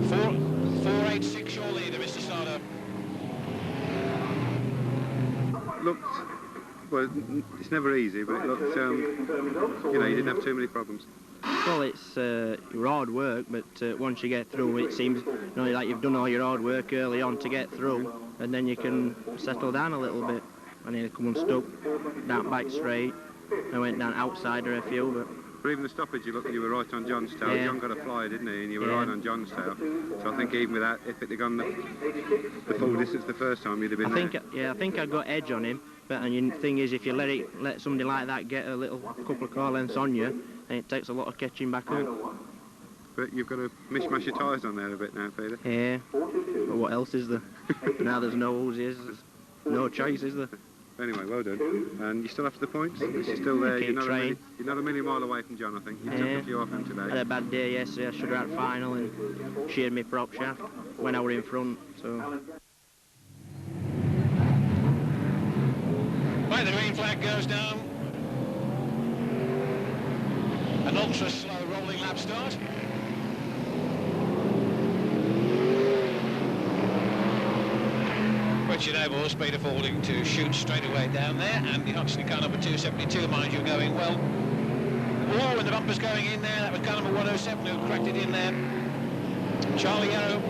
486 your leader, Mr. Sardo. Looked, well, it's never easy, but it looked, you know, you didn't have too many problems. Well, it's your hard work, but once you get through, it seems like you've done all your hard work early on to get through, and then you can settle down a little bit. I nearly come unstuck, down back straight. I went down outsider a few, but... For even the stoppage, you looked, you were right on John's tail. Yeah. John got a fly, didn't he? And you were right on John's tail. So I think even with that, if it had gone the full distance the first time, you'd have been I think I got edge on him. But and the thing is, if you let somebody like that get a couple of car lengths on you, then it takes a lot of catching back up. But you've got to mishmash your tyres on there a bit now, Peter. Yeah. But what else is there? Now there's no hoses, there's no chase, is there? Anyway, well done. And you still after the points? You're still there. You're not a million mile away from John, I think. You took a few off him today. I had a bad day yesterday. I should have had final and sheared my prop shaft when I were in front. So. Right, the green flag goes down. An ultra slow rolling lap start. Which enables Peter Fording to shoot straight away down there, and the Huxley car number 272, mind you, going well. Oh, and the bumper's going in there. That was car number 107 who cracked it in there. Charlie Arrow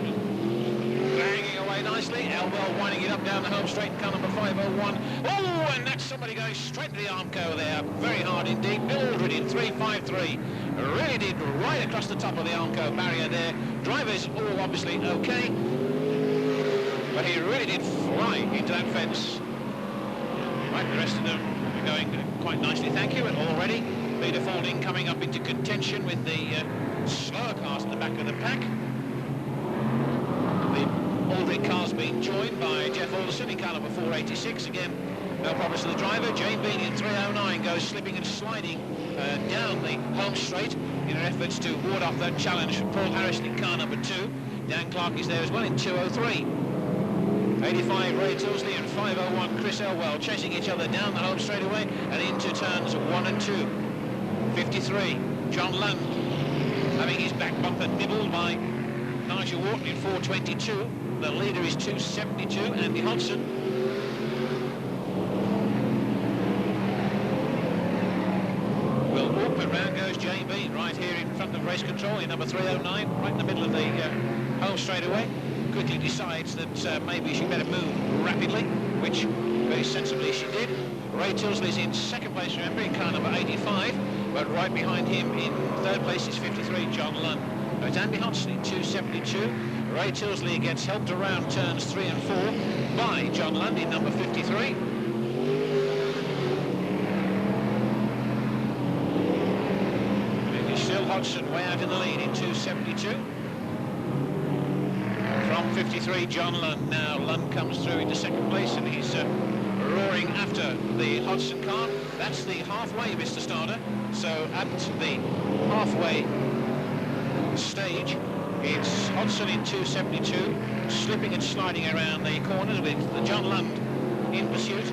banging away nicely. Elwell winding it up down the home straight, car number 501. Oh, and that's somebody going straight to the Armco there. Very hard indeed. Bill Aldred in 353. Really did right across the top of the Armco barrier there. Drivers all obviously okay. But he really did fly into that fence. Right, the rest of them are going quite nicely, thank you. And already, Peter Fording coming up into contention with the slower cars at the back of the pack. The Aldrich car's being joined by Jeff Alderson in car number 486. Again, no problems to the driver. Jane Bean in 309 goes slipping and sliding down the home straight in her efforts to ward off that challenge from Paul Harrison in car number 2. Dan Clark is there as well in 203. 85 Ray Tilsley and 501 Chris Elwell chasing each other down the home straightaway and into turns 1 and 2. 53 John Lund having his back bumper nibbled by Nigel Wharton in 4:22. The leader is 2:72, Andy Hodgson. Will walk, but round goes JB right here in front of race control in number 309, right in the middle of the home straightaway. Quickly decides that maybe she better move rapidly, which very sensibly she did. Ray Tilsley's in second place, remember, in car number 85, but right behind him in third place is 53 John Lund. So it's Andy Hodgson in 2:72. Ray Tilsley gets helped around turns 3 and 4 by John Lund in number 53. It is still Hodgson way out in the lead in 2:72. From 53, John Lund. Now Lund comes through into second place and he's roaring after the Hodgson car. That's the halfway, Mr. Starter. So at the halfway stage, it's Hodgson in 2:72, slipping and sliding around the corners with the John Lund in pursuit.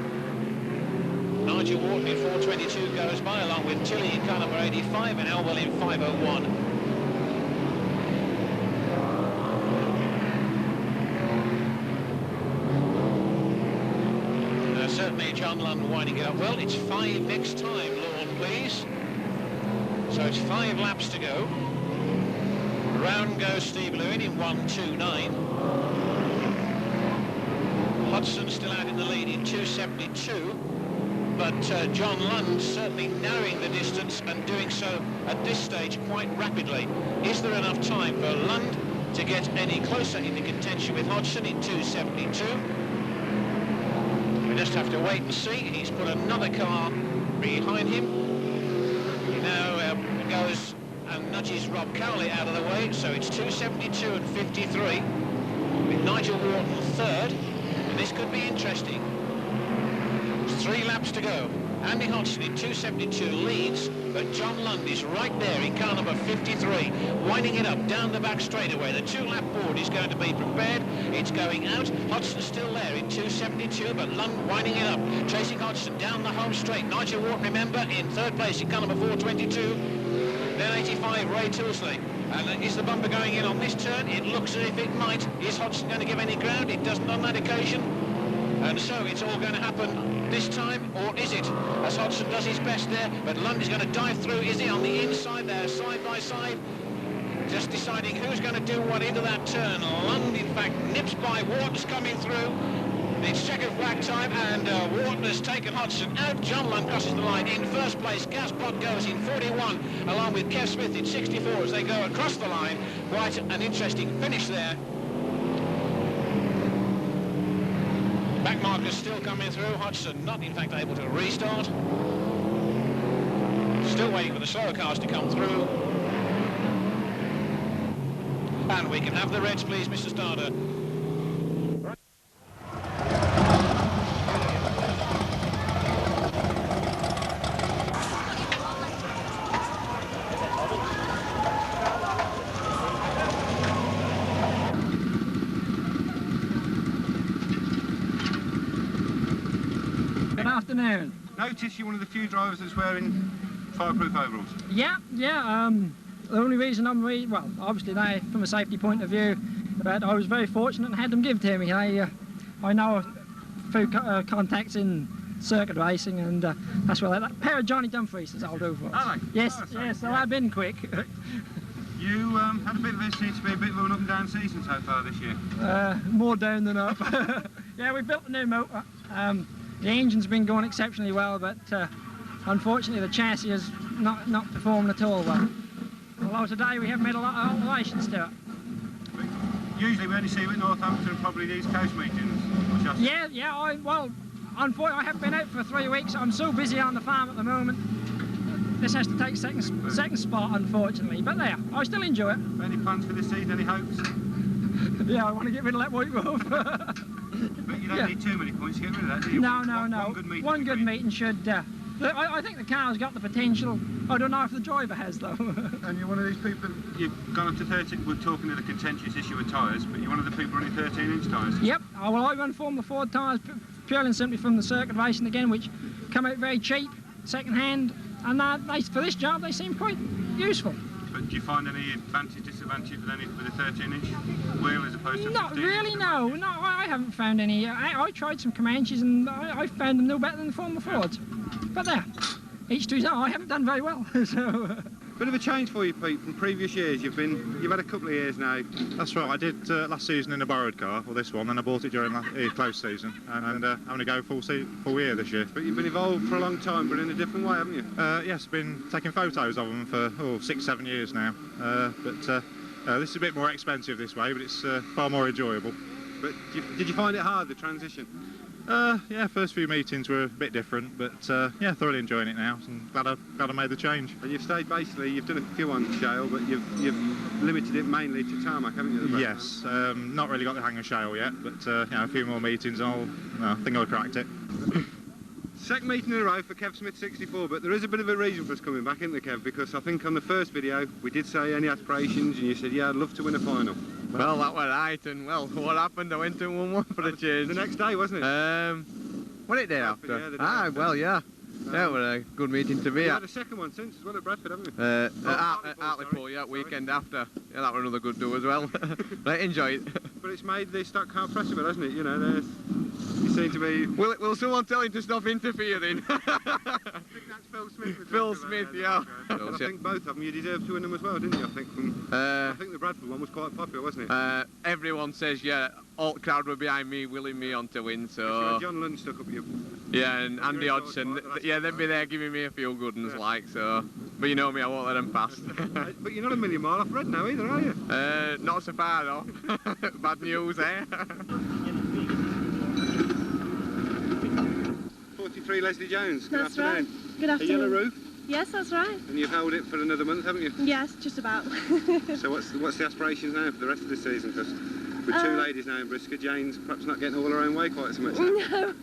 Nigel Wharton in 4:22 goes by, along with Tilley in car number 85 and Elwell in 5:01. Certainly John Lund winding it up well. It's 5 next time, Lord, please. So it's 5 laps to go. Round goes Steve Lewin in 1:29. Hodgson still out in the lead in 2:72. But John Lund certainly narrowing the distance and doing so at this stage quite rapidly. Is there enough time for Lund to get any closer into contention with Hodgson in 2:72? We just have to wait and see. He's put another car behind him. He now goes and nudges Rob Cowley out of the way, so it's 2:72 and 53 with Nigel Wharton third, and this could be interesting. There's 3 laps to go. Andy Hodgson in 2:72 leads, but John Lund is right there in car number 53, winding it up down the back straightaway. The 2-lap board is going to be prepared. It's going out. Hodgson's still there in 2:72, but Lund winding it up, chasing Hodgson down the home straight. Nigel Wharton, remember, in third place in car number 4:22. Then 85 Ray Tilsley. And is the bumper going in on this turn? It looks as if it might. Is Hodgson going to give any ground? It doesn't on that occasion. And so it's all going to happen this time, or is it? As Hodgson does his best there, but Lund is going to dive through. Is he on the inside there, side by side? Just deciding who's going to do what into that turn. Lund, in fact, nips by. Wharton's coming through. It's checkered flag time, and Wharton has taken Hodgson out. John Lund crosses the line in first place. Gaz Plott goes in 41, along with Kev Smith in 64 as they go across the line. Quite an interesting finish there. Back markers still coming through. Hodgson not, in fact, able to restart. Still waiting for the slower cars to come through. And we can have the reds, please, Mr. Starter. Good afternoon. Notice you're one of the few drivers that's wearing fireproof overalls. Yeah. The only reason well, obviously they, from a safety point of view, but I was very fortunate and had them give to me. I know a few contacts in circuit racing, and that's where that pair of Johnny Dumfries I'll do for us. Are they? Yes, so I've been quick. You had a bit of a seems to be a bit of an up and down season so far this year. More down than up. Yeah, we built a new motor. The engine's been going exceptionally well, but unfortunately the chassis is not performing at all well. Although today we have made a lot of alterations to it. But usually we only see you at Northampton and probably these coast meetings. Yeah. Well, unfortunately I haven't been out for 3 weeks. I'm so busy on the farm at the moment. This has to take second spot, unfortunately. But there, I still enjoy it. Any plans for this season? Any hopes? Yeah, I want to get rid of that white wolf. But you don't need too many points to get rid of that, do you? No. One good meeting should... I think the car's got the potential. I don't know if the driver has, though. And you're one of these people, you've gone up to 13, we're talking of the contentious issue with tyres, but you're one of the people running 13-inch tyres. Yep, Well, I run Formula Ford tyres purely and simply from the circuit racing again, which come out very cheap, second hand, and for this job they seem quite useful. But do you find any advantage, disadvantage with a 13-inch wheel as opposed to a 15-inch? Not really, no. No, I haven't found any. I tried some Comanches and I found them no better than the Formula Fords. But there, each to his own. I haven't done very well, so... Bit of a change for you, Pete, from previous years. You've had a couple of years now. That's right. I did last season in a borrowed car, or this one, and I bought it during close season, and I'm going to go full year this year. But you've been involved for a long time, but in a different way, haven't you? Yes, been taking photos of them for 6-7 years now. This is a bit more expensive this way, but it's far more enjoyable. But did you find it hard, the transition? Yeah, first few meetings were a bit different, but yeah, thoroughly enjoying it now, and glad I made the change. And you've stayed basically, you've done a few on shale, but you've limited it mainly to tarmac, haven't you? Yes, not really got the hang of shale yet, but yeah, a few more meetings and I think I'll cracked it. Second meeting in a row for Kev Smith 64, but there is a bit of a reason for us coming back, isn't there, Kev? Because I think on the first video we did say any aspirations, and you said, yeah, I'd love to win a final. Well, that were right, and well, what happened? I went to 1-1 for the change. The next day, wasn't it? What it day after? Yeah, the day after. Well, yeah. Yeah, it was a good meeting to be You at. had a second one since as well at Bradford, haven't you? At Hartlepool, yeah, weekend after. Yeah, that was another good do as well. Right, enjoy it. But it's made the stock car press a bit, hasn't it? You know, you seem to be... Will someone tell him to stop interfering? I think that's Phil Smith. Phil Smith, yeah. But I think both of them, you deserved to win them as well, didn't you? I think the Bradford one was quite popular, wasn't it? Everyone says, yeah, all the crowd were behind me, willing me on to win, so... John Lund stuck up you. Yeah, and Andy Hodgson, yeah, they'd be there giving me a few good ones, like, so... But you know me, I won't let them pass. But you're not a million mile off red now either, are you? Not so far though. Bad news, eh? 43 Leslie Jones, good That's afternoon. Right. Good afternoon. A yellow roof? Yes, that's right. And you've held it for another month, haven't you? Yes, just about. So what's the aspirations now for the rest of the season? Because with two ladies now in Brisca, Jane's perhaps not getting all her own way quite so much now. No,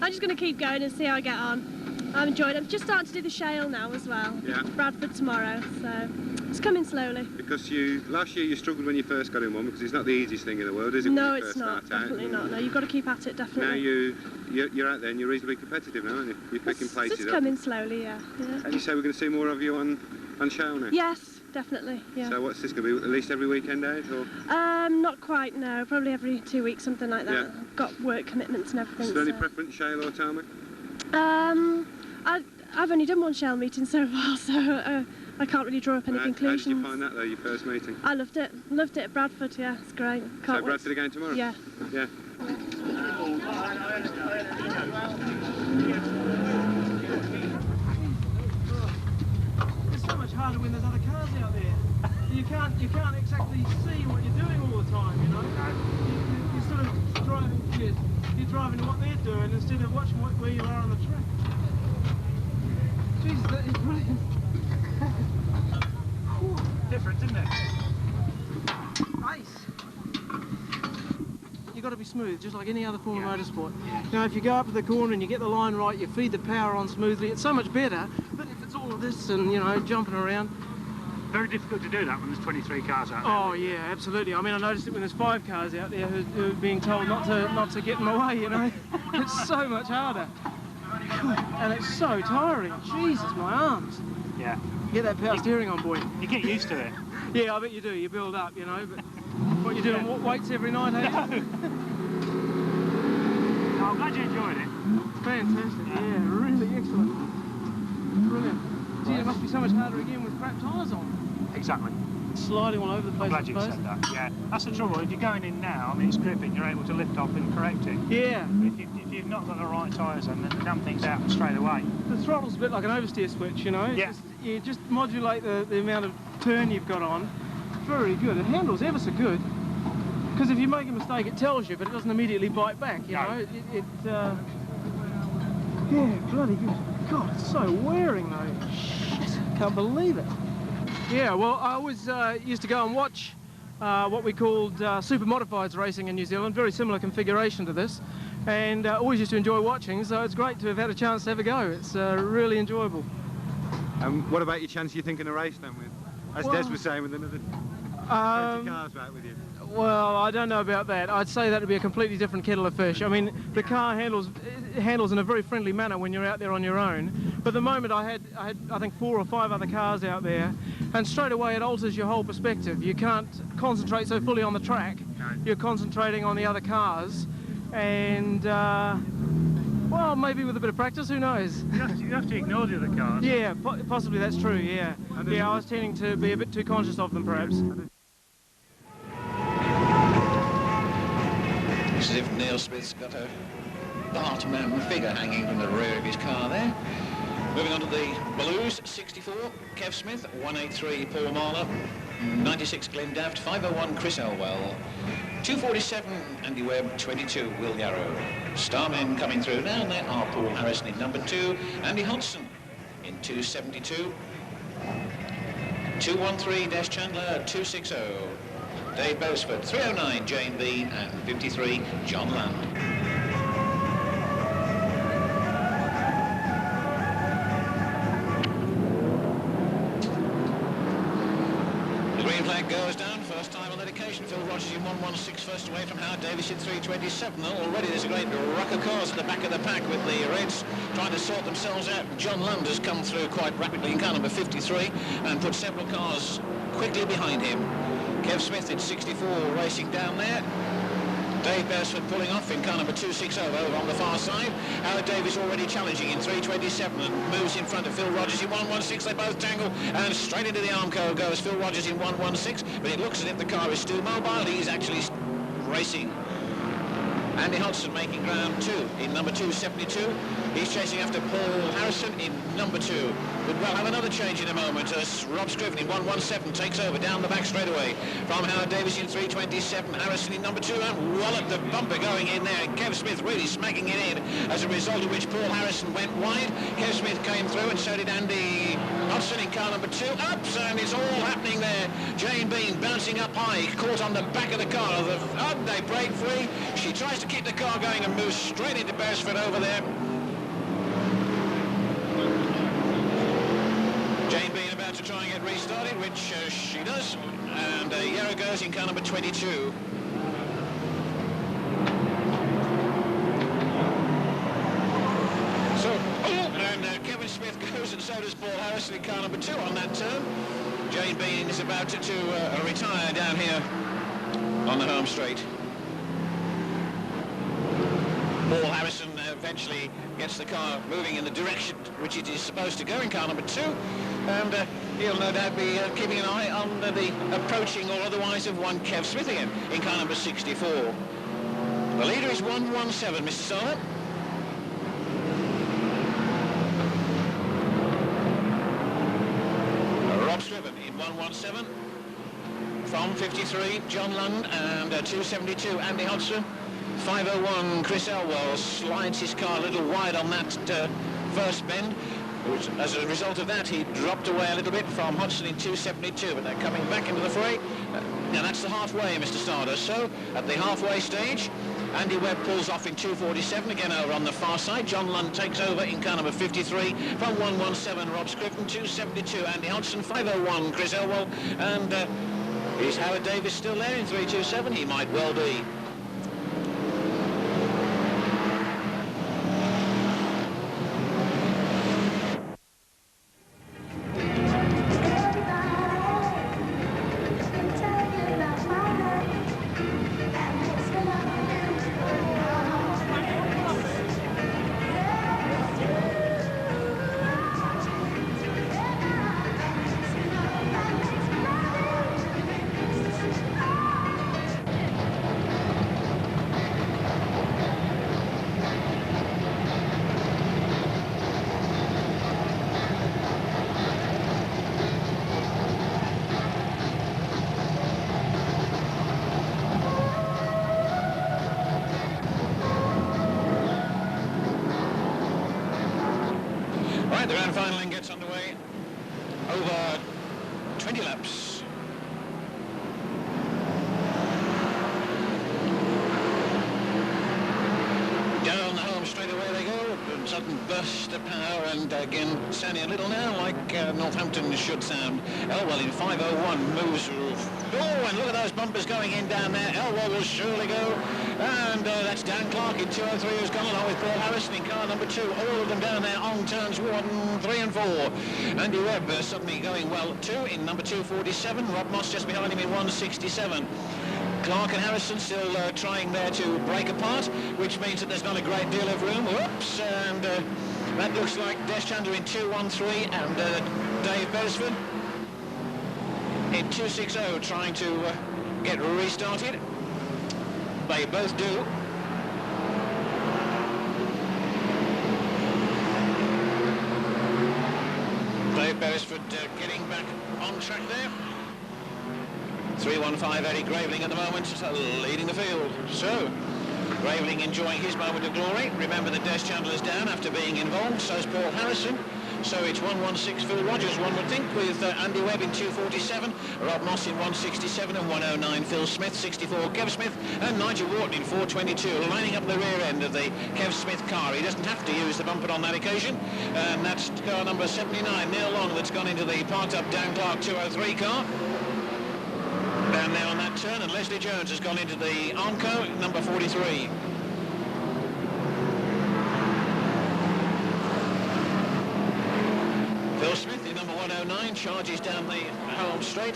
I'm just going to keep going and see how I get on. I'm enjoying it. I'm just starting to do the shale now as well. Yeah. Bradford tomorrow, so it's coming slowly. Because last year you struggled when you first got in one, because it's not the easiest thing in the world, is it? No, it's not. Definitely not. No, you've got to keep at it, definitely. Now you're out there and you're reasonably competitive now, aren't you? You're picking places up. It's coming slowly, yeah. And you say we're going to see more of you on shale now? Yes, definitely, yeah. So what's this going to be, at least every weekend out, or? Not quite, no. Probably every 2 weeks, something like that. Yeah. I've got work commitments and everything. Is there any preference, shale or tarmac? I've only done one shale meeting so far, so I can't really draw up any conclusions. How did you find that, though, your first meeting? I loved it. Loved it at Bradford, yeah. It's great. So Bradford again tomorrow? Yeah. Yeah. It's so much harder when there's other cars out there. You can't exactly see what you're doing all the time, you know. You're sort of driving, you're driving what they're doing instead of watching where you are on the track. Jesus, that is brilliant. Different, isn't it? Nice. You've got to be smooth, just like any other form of motorsport. Now, if you go up to the corner and you get the line right, you feed the power on smoothly, it's so much better. But if it's all of this and, you know, jumping around... Very difficult to do that when there's 23 cars out there. Oh, yeah, absolutely. I mean, I noticed it when there's 5 cars out there who are being told not to get in the way, you know. It's so much harder. And it's so tiring. Jesus, my arms. Yeah. Get that power steering on, boy. You get used to it. Yeah, I bet you do. You build up, you know. But what you doing? What weights every night, eh? No, I'm glad you enjoyed it. Fantastic. Yeah, really excellent. Brilliant. Gee, it must be so much harder again with crap tyres on. Exactly. Sliding all over the place. I'm glad you said that. Yeah, that's the trouble. If you're going in now, I mean, it's gripping. You're able to lift off and correct it. Yeah. But if you've not got the right tyres on, then the damn thing's out straight away. The throttle's a bit like an oversteer switch, you know. Yeah. You just modulate the amount of turn you've got on. Very good. It handles ever so good. Because if you make a mistake, it tells you, but it doesn't immediately bite back. You know. Yeah, bloody good. God, it's so wearing though. Shit, can't believe it. Yeah, well, I always used to go and watch what we called super modifieds racing in New Zealand, very similar configuration to this, and always used to enjoy watching, so it's great to have had a chance to have a go. It's really enjoyable. What about your chance you're thinking of race then with, as Des was saying, with another 20 cars right with you? Well, I don't know about that. I'd say that would be a completely different kettle of fish. I mean, the car handles in a very friendly manner when you're out there on your own. But the moment I had I think 4 or 5 other cars out there, and straight away it alters your whole perspective. You can't concentrate so fully on the track. You're concentrating on the other cars, and well, maybe with a bit of practice, who knows? You have to ignore the other cars. Yeah, possibly that's true. Yeah, I was tending to be a bit too conscious of them, perhaps. It's as if Neil Smith's got a Bartman figure hanging from the rear of his car there. Moving on to the Blues, 64, Kev Smith, 183, Paul Marler, 96, Glenn Daft, 501, Chris Elwell, 247, Andy Webb, 22, Will Yarrow. Starmen coming through now, and there are Paul Harrison in number 2, Andy Hodgson in 272, 213, Des Chandler, 260, Dave Beresford, 309, Jane Bean, and 53, John Land. Goes down, first time on that occasion. Phil Rogers in 116, first away from Howard Davis in 327. Already there's a great ruck of cars at the back of the pack with the Reds trying to sort themselves out. John Land has come through quite rapidly in car number 53 and put several cars quickly behind him. Kev Smith in 64 racing down there. Dave Beresford pulling off in car number 260 over on the far side. Howard Davis already challenging in 327 and moves in front of Phil Rogers in 116. They both tangle and straight into the Armco goes Phil Rogers in 116. But it looks as if the car is still mobile. He's actually racing. Andy Hodgson making ground 2 in number 272. He's chasing after Paul Harrison in number 2. But we'll have another change in a moment as Rob Scriven in 117 takes over down the back straightaway from Howard Davis in 327. Harrison in number 2 and walloped the bumper going in there. And Kev Smith really smacking it in, as a result of which Paul Harrison went wide. Kev Smith came through and so did Andy Hodgson in car number 2. Ups, and it's all happening there. Jane Bean bouncing up high, caught on the back of the car. They break free. She tries to keep the car going and moves straight into Beresford over there. Jane Bean about to try and get restarted, which she does, and Yarrow goes in car number 22. And Kevin Smith goes, and so does Paul Harrison in car number 2 on that turn. Jane Bean is about to retire down here on the home straight. Paul Harrison eventually gets the car moving in the direction which it is supposed to go in car number 2, and he'll no doubt be keeping an eye on the approaching or otherwise of one Kev Smith again in car number 64. The leader is 117, Mr. Sawyer. Rob Scriven in 117. From 53, John Lund, and 272, Andy Hodgson. 501, Chris Elwell slides his car a little wide on that first bend. As a result of that, he dropped away a little bit from Hodgson in 272, but they're coming back into the fray. Now that's the halfway, Mr. Stardust. So at the halfway stage, Andy Webb pulls off in 247, again over on the far side. John Lund takes over in car number 53 from 117, Rob Scriven, 272, Andy Hodgson, 501, Chris Elwell, and is Howard Davis still there in 327? He might well be. The grand final then gets underway over 20 laps. Down the home straight away they go, a sudden burst of power, and again sounding a little now like Northampton should sound. Elwell in 5:01 moves. Oh, and look at those bumpers going in down there. Elwell will surely go. And that's Dan Clark in 203 who's gone along with Paul Harrison in car number 2. All of them down there on turns 1, 3 and 4. Andy Webb suddenly going well too in number 247. Rob Moss just behind him in 167. Clark and Harrison still trying there to break apart, which means that there's not a great deal of room. Whoops, and that looks like Des Chandler in 213 and Dave Beresford in 260 trying to get restarted. They both do. Dave Beresford getting back on track there. 315 Eddie Graveling at the moment, leading the field. So, Graveling enjoying his moment of glory. Remember that Des Chandler's down after being involved, so's Paul Harrison. So it's 116 Phil Rogers, one would think, with Andy Webb in 247, Rob Moss in 167 and 109 Phil Smith, 64 Kev Smith, and Nigel Wharton in 422, lining up the rear end of the Kev Smith car. He doesn't have to use the bumper on that occasion, and that's car number 79, Neil Long, that's gone into the parked up Dan Clark 203 car. Down there on that turn, and Leslie Jones has gone into the Armco, number 43. Phil Smith in number 109 charges down the home straight.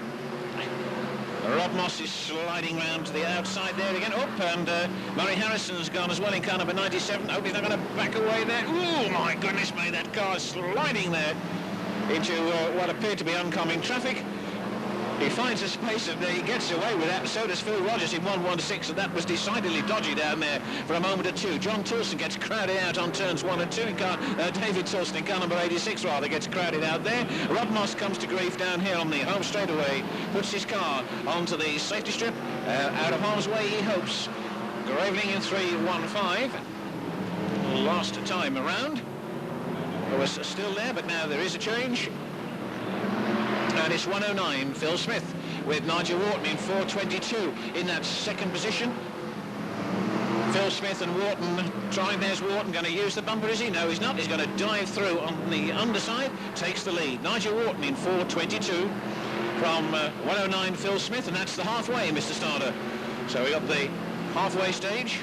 Rob Moss is sliding round to the outside there again. Up, and Murray Harrison's gone as well in car number 97. Hope he's not going to back away there. Oh my goodness me, that car's sliding there into what appeared to be oncoming traffic. He finds a space and he gets away with that. So does Phil Rogers in 116, and that was decidedly dodgy down there for a moment or two. John Toulson gets crowded out on turns 1 and 2. David Toulson in car number 86 rather gets crowded out there. Rob Moss comes to grief down here on the home straightaway, puts his car onto the safety strip, out of harm's way he hopes. Graveling in 315. Last time around was still there, but now there is a change. And it's 109 Phil Smith with Nigel Wharton in 422 in that second position. Phil Smith and Wharton trying. There's Wharton going to use the bumper, is he? No, he's not. He's going to dive through on the underside, takes the lead. Nigel Wharton in 422 from 109 Phil Smith, and that's the halfway, Mr. Starter. So we got the halfway stage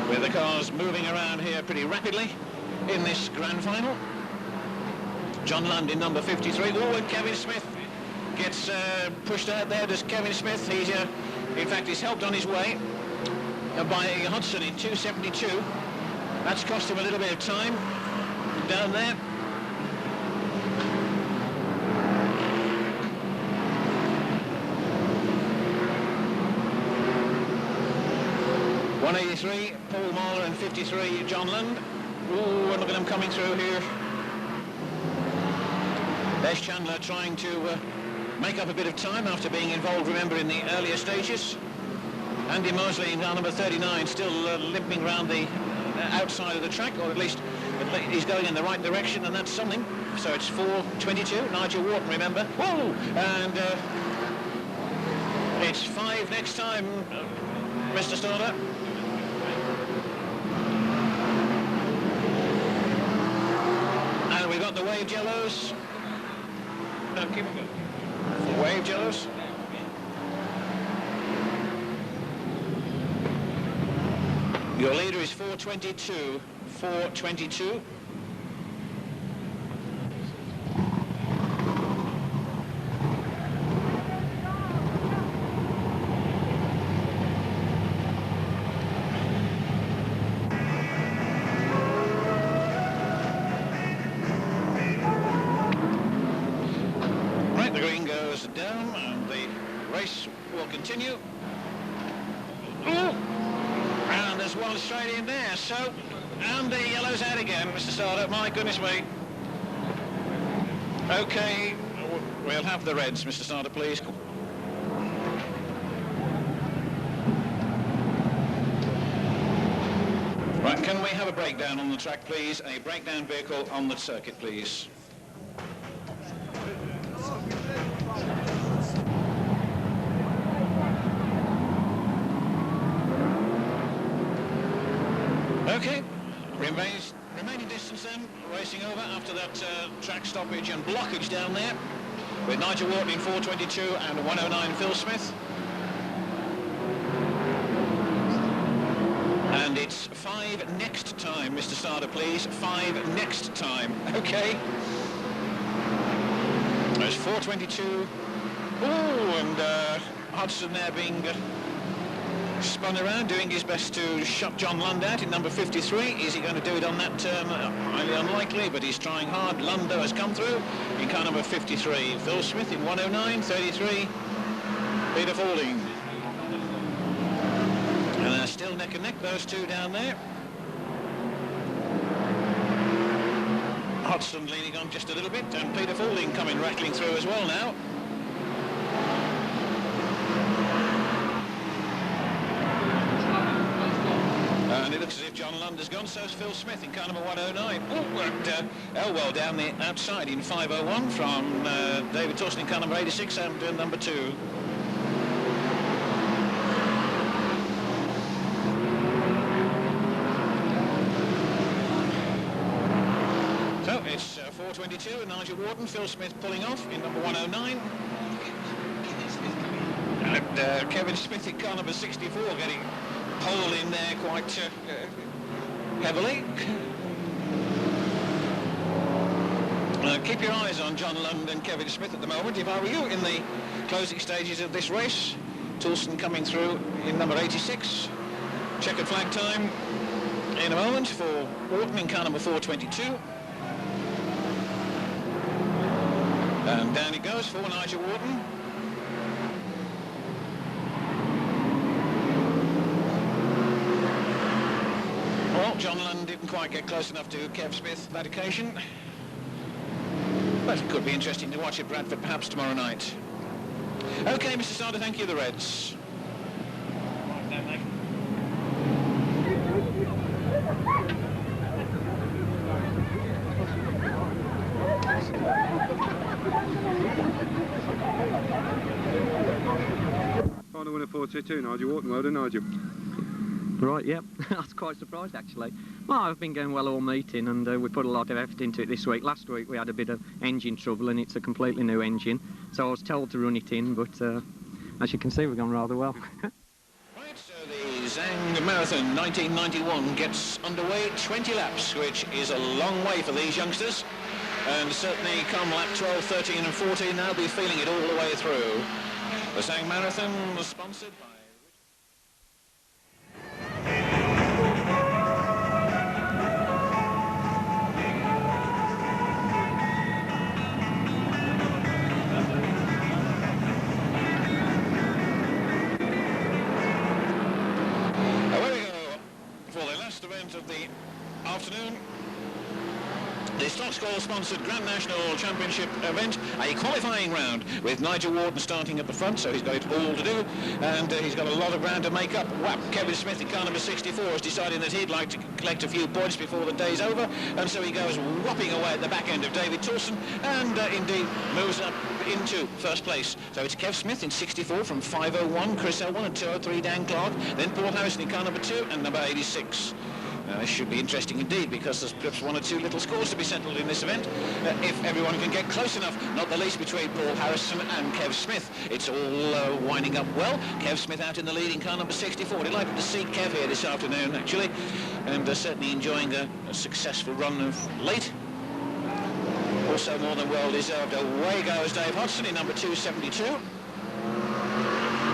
with the cars moving around here pretty rapidly in this grand final. John Lund in number 53. Oh, and Kevin Smith gets pushed out there. Does Kevin Smith? He's, in fact, he's helped on his way by Hudson in 272. That's cost him a little bit of time down there. .183, Paul Mahler, and 53, John Lund. Ooh, and look at them coming through here. Des Chandler trying to make up a bit of time after being involved, remember, in the earlier stages. Andy Mosley in car number 39 still limping around the outside of the track, or at least he's going in the right direction, and that's something. So it's 422, Nigel Wharton, remember. Whoa! And it's 5 next time, Mr. Starter. And we've got the waved yellows. No, keep it going. Wave yellows. Your leader is 422. 422. Down, and the race will continue. Ooh. And there's one straight in there, so, and the yellow's out again, Mr. Starter. My goodness me. Okay, we'll have the reds, Mr. Starter, please. Right, can we have a breakdown on the track, please? A breakdown vehicle on the circuit, please. Okay, remains remaining distance then, racing over after that track stoppage and blockage down there, with Nigel Wharton in 4:22 and 1:09 Phil Smith. And it's 5 next time, Mr. Starter, please. 5 next time. Okay. There's 4:22. Oh, and Hodgson there being spun around, doing his best to shut John Lund out in number 53. Is he going to do it on that turn? Highly unlikely, but he's trying hard. Lundo has come through in car number 53. Phil Smith in 1:09.33. Peter Faulding. And they're still neck and neck, those two down there. Hodgson leaning on just a little bit, and Peter Faulding coming rattling through as well now. And it looks as if John Lund has gone, so's Phil Smith in car number 1:09. Oh, and Elwell down the outside in 5:01 from David Torsten in car number 86 and number 2. So it's 4:22 and Nigel Wharton, Phil Smith pulling off in number 1:09. And Kevin Smith in car number 64 getting pole in there quite heavily. Keep your eyes on John Lund and Kevin Smith at the moment, if I were you, in the closing stages of this race. Toulson coming through in number 86. Checkered flag time in a moment for Wharton in car number 4:22. And down it goes for Nigel Wharton. Well, John Lund didn't quite get close enough to Kev Smith that occasion. But it could be interesting to watch at Bradford perhaps tomorrow night. OK, Mr. Starter, thank you, the Reds. Final winner 4:22, Nigel Wharton. Well done, Nigel. Right, yep. I was quite surprised, actually. Well, I've been going well all meeting, and we put a lot of effort into it this week. Last week we had a bit of engine trouble, and it's a completely new engine, so I was told to run it in, but as you can see, we've gone rather well. Right, so the Zhang Marathon 1991 gets underway, 20 laps, which is a long way for these youngsters, and certainly come lap 12, 13 and 14, they'll be feeling it all the way through. The Zhang Marathon was sponsored by... of the afternoon. The Stox-sponsored Grand National Championship event, a qualifying round with Nigel Wharton starting at the front, so he's got it all to do, and he's got a lot of ground to make up. Whap, Kevin Smith in car number 64 has decided that he'd like to collect a few points before the day's over, and so he goes whopping away at the back end of David Torsten, and indeed moves up into first place. So it's Kev Smith in 64 from 5:01, Chris Elwell and 2:03 Dan Clark, then Paul Harrison in car number 2 and number 86. This should be interesting indeed, because there's perhaps one or two little scores to be settled in this event, if everyone can get close enough, not the least between Paul Harrison and Kev Smith. It's all winding up well. Kev Smith out in the lead in car number 64. Delighted to see Kev here this afternoon, actually, and certainly enjoying a successful run of late. Also more than well deserved. Away goes Dave Hodgson in number 272.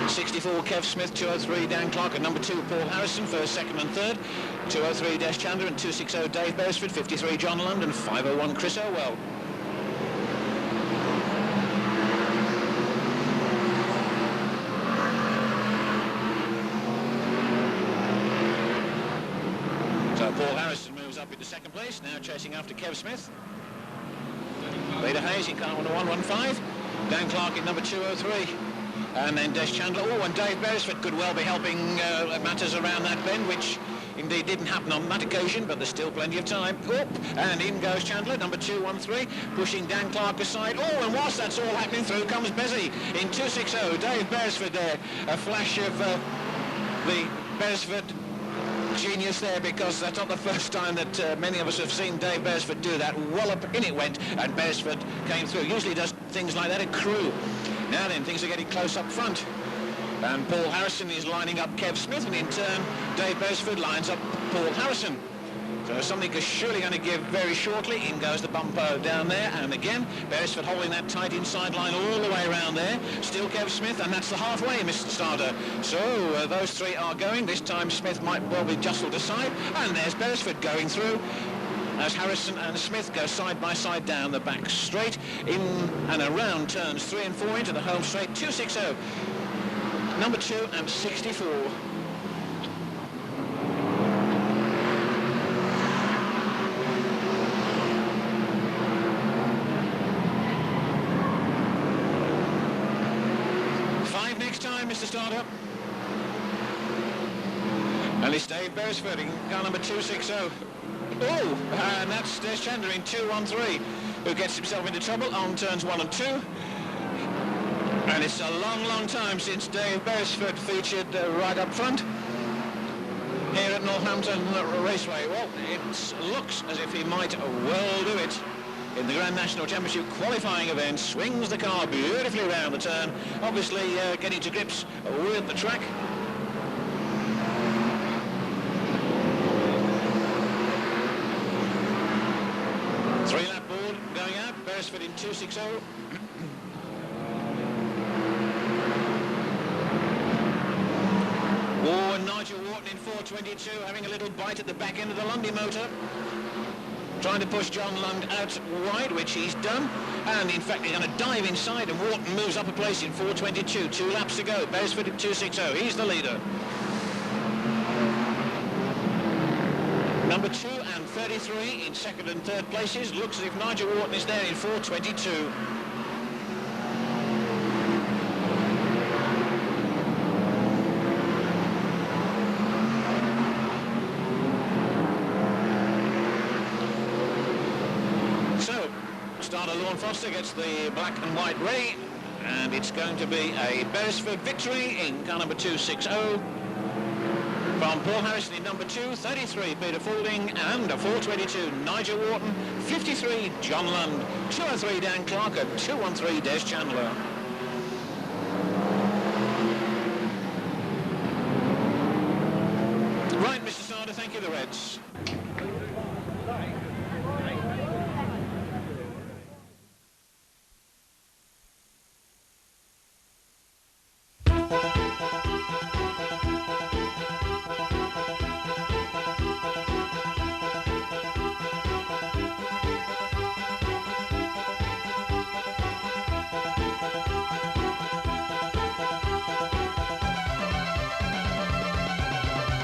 64 Kev Smith, 2:03 Dan Clark, and number 2 Paul Harrison, first, second and third. 2:03 Des Chandler and 2:60 Dave Beresford, 53 John Lund and 5:01 Chris Elwell. So Paul Harrison moves up into second place, now chasing after Kev Smith. Peter Hayes in car number 115, Dan Clark in number 2:03. And then Des Chandler, and Dave Beresford could well be helping matters around that bend, which indeed didn't happen on that occasion, but there's still plenty of time. And in goes Chandler, number 213, pushing Dan Clark aside. And whilst that's all happening, through comes Bezzy in 260. Dave Beresford there, a flash of the Beresford genius there, because that's not the first time that many of us have seen Dave Beresford do that. Wallop, in it went, and Beresford came through. Usually does things like that at Crewe. Now then, things are getting close up front. And Paul Harrison is lining up Kev Smith, and in turn, Dave Beresford lines up Paul Harrison. So something is surely going to give very shortly. In goes the bumpo down there, and again, Beresford holding that tight inside line all the way around there. Still Kev Smith, and that's the halfway, Mr. Starter. So those three are going. This time Smith might well be jostled aside, and there's Beresford going through as Harrison and Smith go side by side down the back straight, in and around turns 3 and 4 into the home straight. 260. Number 2 and 64. Mr. Starter. And it's Dave Beresford in car number 260. Oh, and that's Des Chandler in 213, who gets himself into trouble on turns 1 and 2. And it's a long, long time since Dave Beresford featured right up front here at Northampton Raceway. Well, it looks as if he might well do it in the Grand National Championship qualifying event. Swings the car beautifully around the turn, obviously getting to grips with the track. Three-lap board going out, Beresford in 260. Oh, and Nigel Wharton in 422, having a little bite at the back end of the Lundy motor. Trying to push John Lund out wide, which he's done. And in fact, he's going to dive inside, and Wharton moves up a place in 422. 2 laps to go. Beresford at 260. He's the leader. Number 2 and 33 in second and third places. Looks as if Nigel Wharton is there in 422. Starter Lorne Foster gets the black and white ready, and it's going to be a Beresford victory in car number 260 from Paul Harrison in number 2, 33 Peter Faulding, and a 422 Nigel Wharton, 53 John Lund, 203 Dan Clark, and 213 Des Chandler. Right, Mr. Starter, thank you, the Reds.